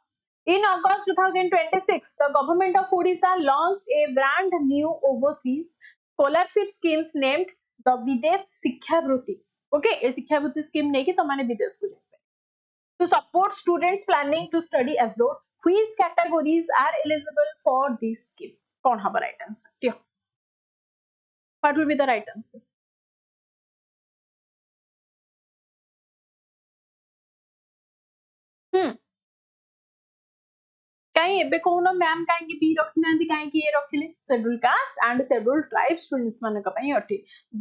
in August 2026 the government of Odisha launched a brand new overseas scholarship schemes named the Videsh Shiksha Vritti, okay ए शिक्षा वृत्ति स्कीम नै कि तमाने विदेश को जाय to support students planning to study abroad. Which categories are eligible for this scheme? कौन हबा right answer? Dear, what will be the right answer? काई एबे कोन मैम काई की बी रखिनांती, काई की ए रखिले schedule caste and schedule tribe students माने का पई अठी।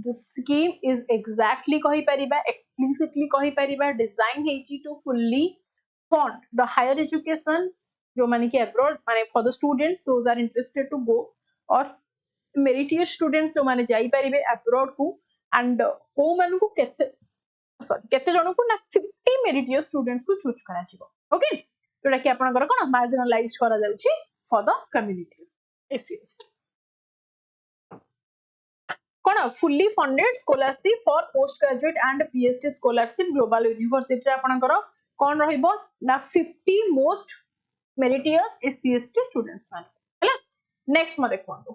दिस स्कीम इज एग्जैक्टली कहि परिबा, एक्सप्लिसिटली कहि परिबा डिजाइन हेची to fully fund the higher education जो माने कि अब्रॉड माने for the students those are interested to go, और मेरिटियस स्टूडेंट्स जो माने जाई परिबे अब्रॉड को, एंड को मानु को केते जण को ना 50 मेरिटियस स्टूडेंट्स को चूज करा जिवो, ओके जोटा कि आपनकर कोन मार्जिनलाइज्ड करा जाउची फॉर द कम्युनिटीज एससीएसटी कोन fully funded scholarship for post graduate and PhD scholarship global university रे आपनकर कोन रहिबो ना 50 मोस्ट मेरिटियस एससीएसटी स्टूडेंट्स मान हैला। नेक्स्ट म देखंतु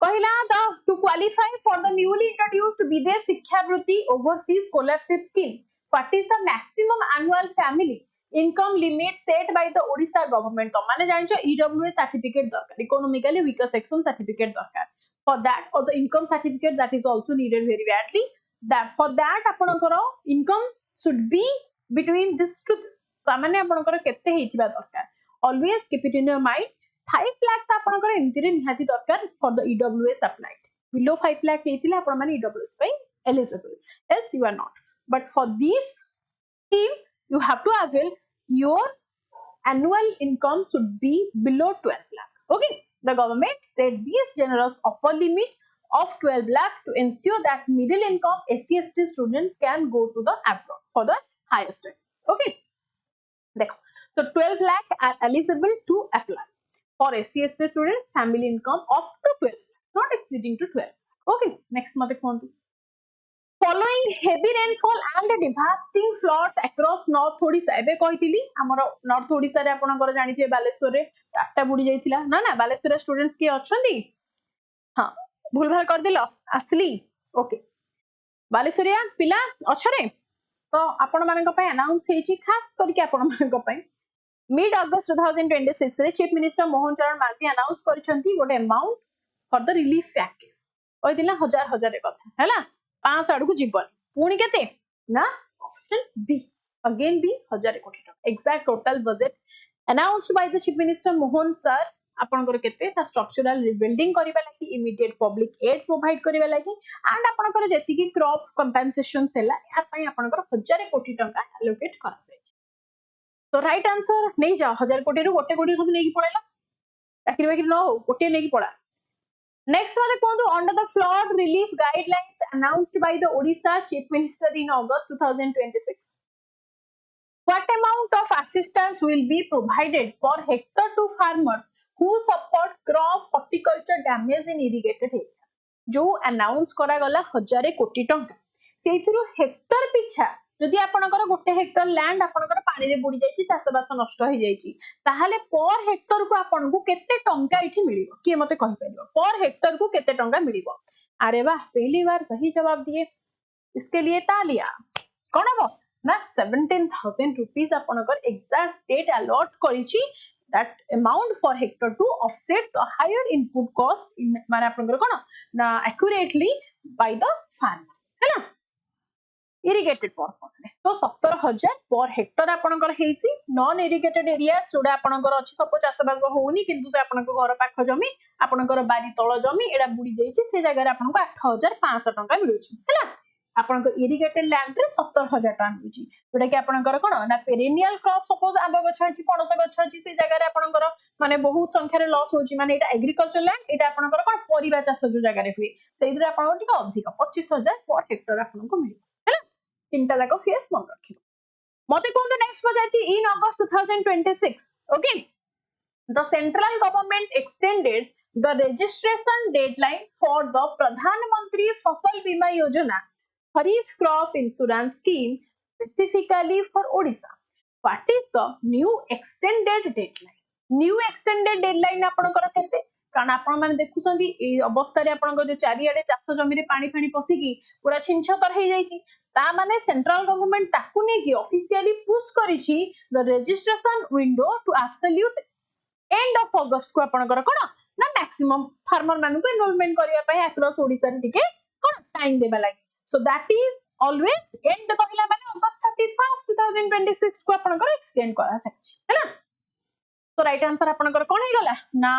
कहला the two qualify for the newly introduced विदेश शिक्षा वृत्ति overseas scholarship scheme, what is the maximum annual family income limit set by the Odisha government? तो माने जानछो EWS certificate दरकार, economically weaker section certificate दरकार, for that or the income certificate that is also needed very badly, that for that आपनकर income should be between this to this, तो माने आपनकर केते हेतिबा दरकार, always keep it in your mind 5 lakh तो आपनकर एमति रे निहाती दरकार for the EWS applied, below 5 lakh हेतिले आपन माने EWS पई eligible, else you are not, but for this scheme you have to avail your annual income should be below 12 lakh, okay the government set this generous offer limit of 12 lakh to ensure that middle income SC/ST students can go to the abroad for the higher studies, okay देखो so 12 lakh are eligible to apply for SC/ST students, family income up to 12 lakh not exceeding to 12 lakh, okay next mate cone Following heavy rainfall and devastating floods across North Odisha, एबे कहितिली हमर north Odisha रे आपनकर जानिथिबे बालेश्वर रे टाटा बुडी जाइथिला ना ना, बालेश्वर रे students के अछंती हां भूल भाल कर दिलो आसली ओके बालेश्वरिया पिला अच्छे तो आपण मानक पय अनाउंस हेची खास करके आपण मानक पय मिड अगस्त 2026 रे चीफ मिनिस्टर मोहन चरण मांझी अनाउंस करिसंती गोटे amount for the relief package ओइ दिना हजार हजार कथा हैला 5 आडू को जीवन पुणी केते ना ऑप्शन बी अगेन बी 1000 कोटी टका exact total budget announced by the chief minister Mohan sir आपनकर केते ता स्ट्रक्चरल रिबिल्डिंग करिबा लागि इमीडिएट पब्लिक एड प्रोवाइड करिबा लागि एंड आपनकर जेति की क्रॉप कंपेंसेशन सेला या पई आपनकर 1000 कोटी टका एलोकेट करा जाय तो राइट आंसर नहीं जाओ 1000 कोटी रु गोटे कोटी सब नेकी पळेला चाकरी बाकरी न हो गोटे नेकी पळा नेक्स्ट वाले कोंदो under the flood relief guidelines announced by the Odisha chief minister in August 2026 what amount of assistance will be provided per hectare to farmers who suffered crop horticulture damage in irrigated areas जो announce करा गला 1000 कोटी टंका सेथिरु Hector पिछा जदि आपनकर गोटे Hector land आपनकर पानी रे बुडी जाईची चाषबास नष्ट हो जाईची ताहाले पर हेक्टर को आपनको केते टंका इठी मिलिबो के मते कहि परिबो पर हेक्टर को केते टंका मिलिबो अरे वाह पहली बार सही जवाब दिए इसके लिए तालियां कोन हो ना 17,000 रुपीस आपनकर एग्जैक्ट स्टेट अलॉट करिची that amount for hectare to offset the higher input cost in माने आपनकर कोन ना accurately by the farmers हैला irrigated purpose रे तो 17,000 पर हेक्टर आपनकर हेची नॉन इरिगेटेड एरिया सोडा आपनकर अछि सब चाषबास होउनी किंतु से आपनकर घर पाख जमी आपनकर बारी तळ जमी एडा बुडी जाईची से जगह रे आपनको 8,500 टका मिलुची हैला आपनकर इरिगेटेड लैंड रे 17,000 टका मिलुची जोटा कि आपनकर कोन ना पेरेनियल क्रॉप सपोज आंब गछ अछि पणस गछ अछि से जगह रे आपनकर माने बहुत संख्या रे लॉस होची माने एटा एग्रीकल्चर लैंड एटा आपनकर कोन परिबा चाष जो जगह रे हुए सेइदरे आपनको टिक अधिक 25,000 पर हेक्टर आपनको मिल हैला तीनटा जाको फेस मन रखिबो मते कोन नेक्स्ट पजाची in August 2026 okay the central government extended the registration deadline for the pradhan mantri fasal bima yojana Kharif crop insurance scheme specifically for Odisha. What is the new extended deadline? New extended deadline आपनकर केते कारण आपण माने देखुसंती ए अवस्था रे आपनकर जो चारियाडे चाष जमी रे पानी फाणी पसिकी पूरा छिंछतर हे जाईची ता माने सेंट्रल गवर्नमेंट ताकू ने की ऑफिशियली पुश करिछि the registration window to absolute end of August को आपनकर कोन ना मैक्सिमम फार्मर मानु को एनरोलमेंट करिया पय अक्रॉस ओडिसा रे टिके कोन टाइम देबा लागि so that is always end कहला माने अगस्त 31 2026 को आपनकर एक्सटेंड करा सकछि हैला तो राइट आंसर आपनकर कोन हे गला ना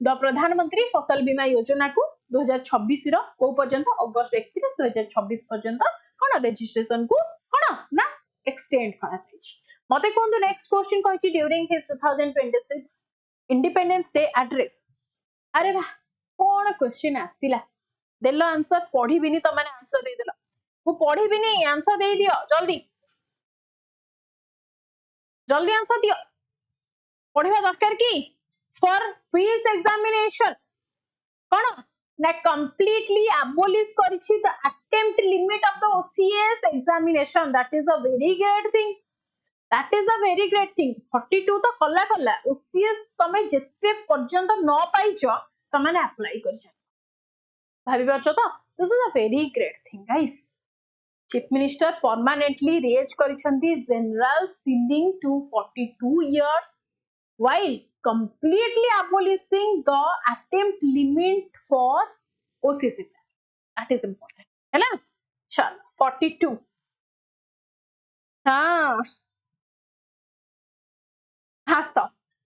द प्रधानमंत्री फसल बीमा योजना को 2026 रो को पर्यंत अगस्त 31 2026 पर्यंत कोन रजिस्ट्रेशन को कोन ना एक्सटेंड करा सकछि मते कोन नेक्स्ट क्वेश्चन कहछि during his 2026 independence day address अरे वाह कोन क्वेश्चन आसिला देलो आंसर पढ़ी बिनी तो माने आंसर दे देलो वो पढ़ी बिनी आंसर दे दियो जल्दी जल्दी आंसर दियो पढ़िबा दरकार की फॉर व्हिच एग्जामिनेशन कोन ना कंप्लीटली एबोलिश करिछि the attempt limit of the OCS examination that is a very great thing 42 तो कला ओसीएस तमे जेते पर्यंत न पाइछो तमाने अप्लाई करिछ भाभी पारछो तो this is a very great thing guys chief minister permanently raise करिसंती general ceiling to 42 years while completely abolishing the attempt limit for OSSC that is important है ना चलो 42 हाँ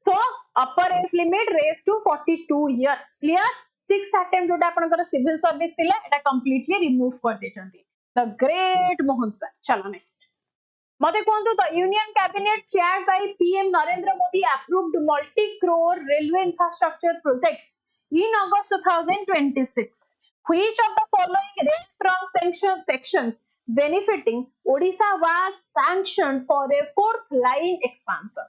so upper age limit raised to 42 years clear sixth attempt जोटा आपनकर civil service थिला एटा completely remove कर देचंती द ग्रेट मोहन सर चलो नेक्स्ट मते कोंतु the union cabinet chaired by PM Narendra Modi approved multi crore railway infrastructure projects in August 2026 which of the following rail trunk sections benefiting Odisha was sanctioned for a fourth line expansion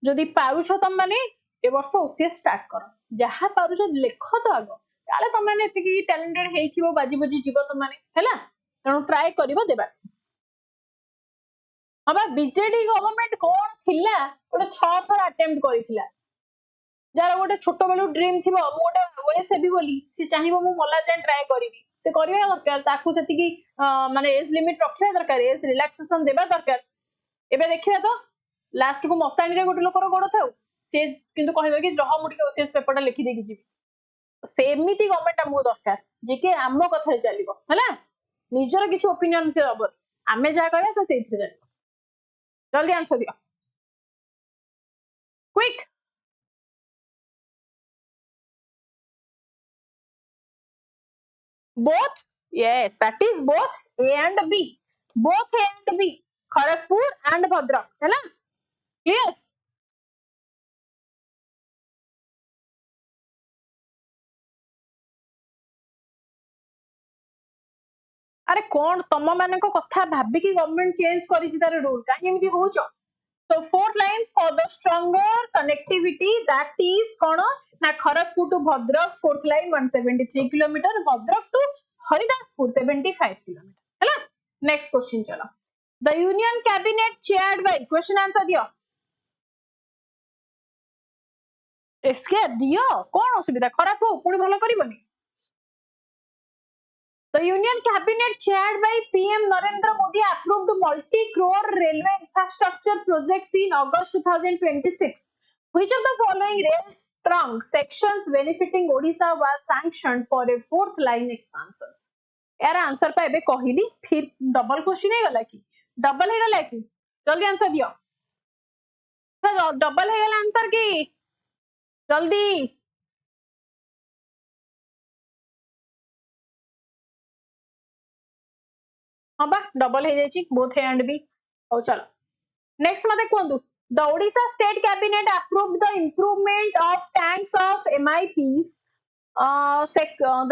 जदि पारुछ तम माने ए वर्ष OCS start करो जहा पारुछ लेख तो आगो काले तम माने एतिकी टैलेंटेड हेइथिबो बाजी बाजी जीव तम माने हैला तणो ट्राई करिवो देबा अबा बीजेडी गवर्नमेंट कोन थिला ओटा 6 थर अटेम्प्ट करिथिला जार गोटे छोट बेलू ड्रीम थी गोटे ओएस हेबी बोली सी चाहिए मु मला जाए ट्राए करी से करबा दरकार ताकू सेतिकी माने एज लिमिट रखिबा दरकार एज रिलैक्सेशन देबा दरकार एबे देखिबा तो लास्ट को मसानी रे गोटे लोकर गोड़ थाउ से किंतु कहबे कि रह मु टिके ओसीएस पेपर लिखि देकी जीवी सेमिति गवर्नमेंट हमको दरकार जे कि आम कथा चलिबो हला निजर किछि ओपिनियन से अब आमे जा कहबा से सेइथि चलिबो जल्दी आंसर दियो quick both yes that is both A and B both A and B Kharagpur and Bhadrak है ना clear अरे कौन तम मान कथा भाभी कि गवर्नमेंट चेंज करिछि तार रूल काहे एमिति होउछ so fourth lines for the stronger connectivity that is कौन ना Kharagpur to Bhadrak fourth line 173 km Bhadrak to Haridaspur 75 km है ना next question चलो the union cabinet chaired by question answer दियो एसके दियो कौन असुविधा खराब हो पुणी भलो करिवनी The Union Cabinet chaired by PM Narendra Modi approved multi-crore railway infrastructure projects in August 2026. Which of the following rail trunk sections benefiting Odisha was sanctioned for a fourth line expansion? यार answer पे एबे कहिली फिर double question हे गला कि double हे गला कि जल्दी answer दियो तो डबल हे गला आंसर की जल्दी हाँ बा डबल हे जाइछि बोथ ए एंड बी हो चलो नेक्स्ट मते कोंदु the Odisha state cabinet approved the improvement of tanks of MIPs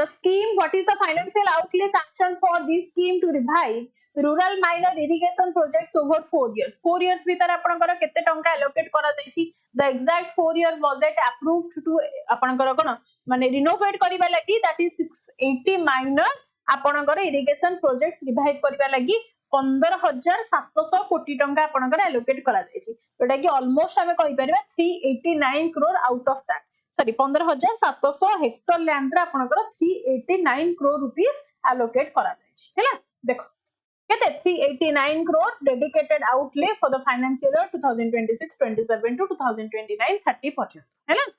the scheme what is the financial outlay sanctioned for this scheme to revive rural minor irrigation projects over 4 years 4 years भीतर आपनकर केते टंका allocate करा दैछि the exact 4 year budget approved to आपनकर कोन माने renovate करिबा लागि that is 680 minor आपनकर irrigation projects revive करिबा लागि 15,700 कोटी टंका आपनकर allocate करा दैछि जोटा कि almost हमें कहि परिबा 389 crore out of that sorry 15,700 Hector land रे आपनकर 389 crore rupees allocate करा दैछि हैला देखो केते 389 crore dedicated outlay for the financial year 2026 27 to 2029 30 पर्यंत हैला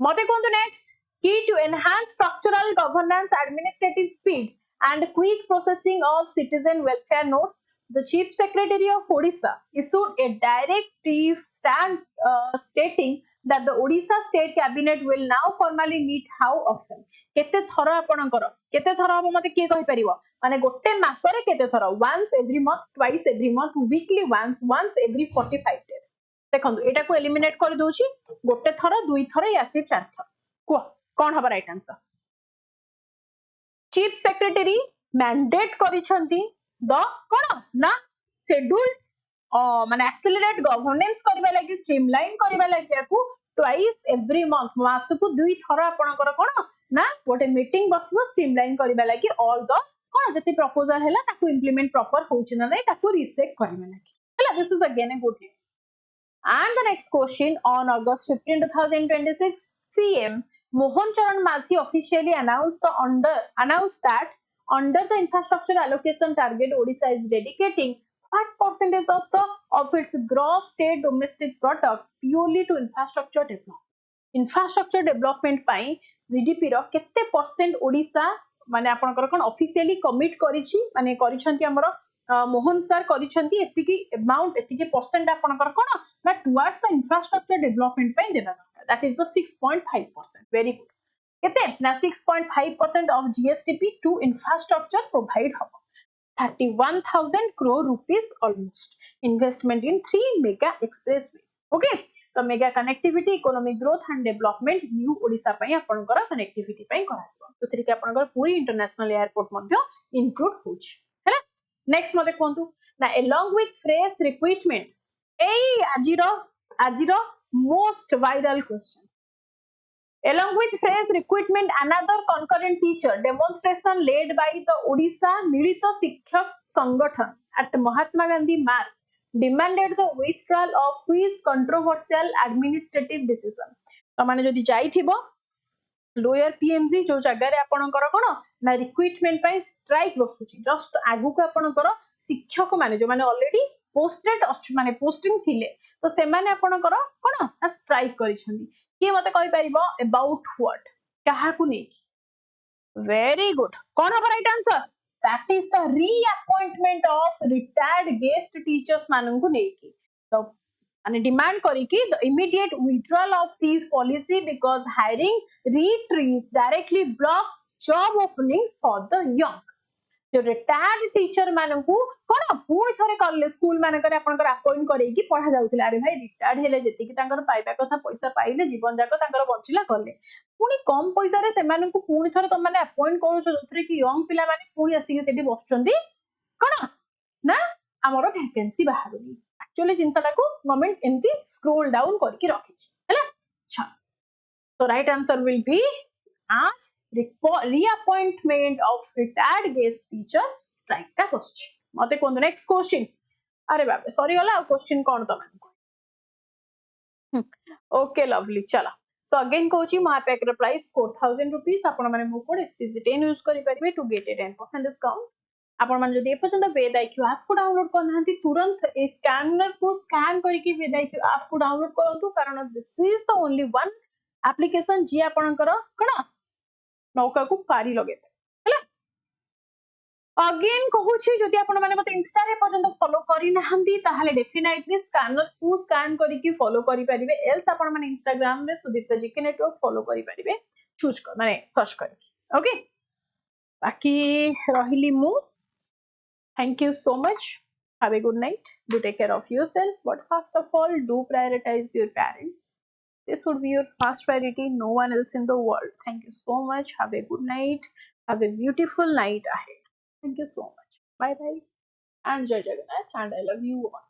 मते कोन next key to enhance structural governance administrative speed and quick processing of citizen welfare notes the chief secretary of Odisha issued a directive stating that the Odisha state cabinet will now formally meet how often केते thorough आपनकर केते thorough अब मते के कहि परिबो माने गोटे मासरे केते thorough once every month twice every month weekly once every 45 days देखंतु एटा को एलिमिनेट कर दोछि गोटे थरो दुई थरो या फिर चार थरो को कौन हबा right answer chief secretary mandate करिसंती द कोन ना शेड्यूल माने एक्सेलरेट गवर्नेंस करबा लागि स्ट्रीमलाइन करबा लागि याकू ट्वाइस एवरी मंथ मासकू दुई थरो आपनकर कोन ना गोटे मीटिंग बसबो स्ट्रीमलाइन करबा लागि ऑल द कोन जति प्रपोजल हैला ताकू इंप्लीमेंट प्रॉपर होउछ ना नै ताकू रीचेक करबा लागि हैला this is again a good news and the next question on August 15 2026 CM Mohan Charan Majhi officially announced that under the infrastructure allocation target Odisha is dedicating what percentage of its gross state domestic product purely to infrastructure development ପାଇଁ GDP रो केते percent Odisha माने आपनकर कोन officially commit करिछि माने करिसंती हमरो Mohan sir करिसंती एतिकी amount एतिकी percent आपनकर कोन ना towards the infrastructure development ପାଇଁ देबा that is the 6.5% very good केते ना 6.5% of GSTP to infrastructure provide हो 31,000 crore rupees almost investment in 3 mega expressways okay तो mega connectivity economic growth and development new Odisha पई आपनकर कनेक्टिविटी पई करासबो जोथि कि आपनकर पूरी इंटरनेशनल एयरपोर्ट मध्ये इंक्लूड होछ हैला नेक्स्ट मते कोंतु ना अलोंग विथ फ्रेश रिक्रूटमेंट एई आजिरो most viral question along with fresh recruitment another concurrent teacher demonstration led by the Odisha Milita Shikshak Sangathan at Mahatma Gandhi Marg demanded the withdrawal of which controversial administrative decision तो माने जदि जाइथिबो lower PMG जो जगह रे आपणकर कोन ना recruitment पई strike बसुची just आगु को आपणकर शिक्षक माने जो माने ऑलरेडी पोस्टेड माने पोस्टिंग थिले तो से माने आपणकर कोन ना स्ट्राइक करिसंदी के मते कहि परिबो अबाउट व्हाट कहा को नै वेरी गुड कोन हबो right answer that is the reappointment of retired guest teachers मानन को नै तो and demand करके the immediate withdrawal of these policy because hiring retreats directly block job openings for the young जो रिटायर्ड टीचर मानकू कोन पुणी थरे college school मानकर आपनकर अपॉइंट करैकी पढ़ा जाउथिला अरे भाई रिटायर्ड हेले जेति कि तांकर पाइबा कथा पैसा पाइले जीवन जाक तांकर बंचिला करले पुणी कम पैसा रे से मानकू पुणी थरे त माने अपॉइंट करू छ जोथरे कि यंग पिला माने पुणी आसी सेठी बसचंदी कोन ना हमरो वैकेंसी बाहरुनी एक्चुअली जिनसटा को गवर्नमेंट एमती स्क्रॉल डाउन करके रखिछि हैला अच्छा तो right answer will be as reappointment of retired guest teacher strike का क्वेश्चन मते कोन नेक्स्ट क्वेश्चन अरे बाप सॉरी होला क्वेश्चन कोन त माने ओके लवली चला सो अगेन कोची महापैक प्राइस 4000 रुपीस आपण माने मो कोड SPG10 यूज करि परिबे टू गेट ए 10% डिस्काउंट आपण मान जदि एपर्यंत वेद IQ ऐप को डाउनलोड करनांती तुरंत ए स्कैनर को स्कैन करके वेद IQ ऐप को डाउनलोड करंतु कारण this is the only one application जी आपणकर कोन नौका को पारी लगे हैला अगेन कहूची जदि आपण माने मते इंस्टा रे पर्यंत फॉलो करि नहंती ताहाले डेफिनेटली स्कैनर को स्कैन करके फॉलो करि परिबे एल्स आपण माने इंस्टाग्राम रे सुदीप्ता जीके नेटवर्क फॉलो करि परिबे चूज कर माने सर्च करके ओके बाकी रहिली मु Thank you so much. Have a good night. Do take care of yourself. But first of all, do prioritize your parents. This would be your first priority, no one else in the world. Thank you so much. Have a good night. Have a beautiful night ahead. Thank you so much. Bye bye. And Jai Jagannath. And I love you all.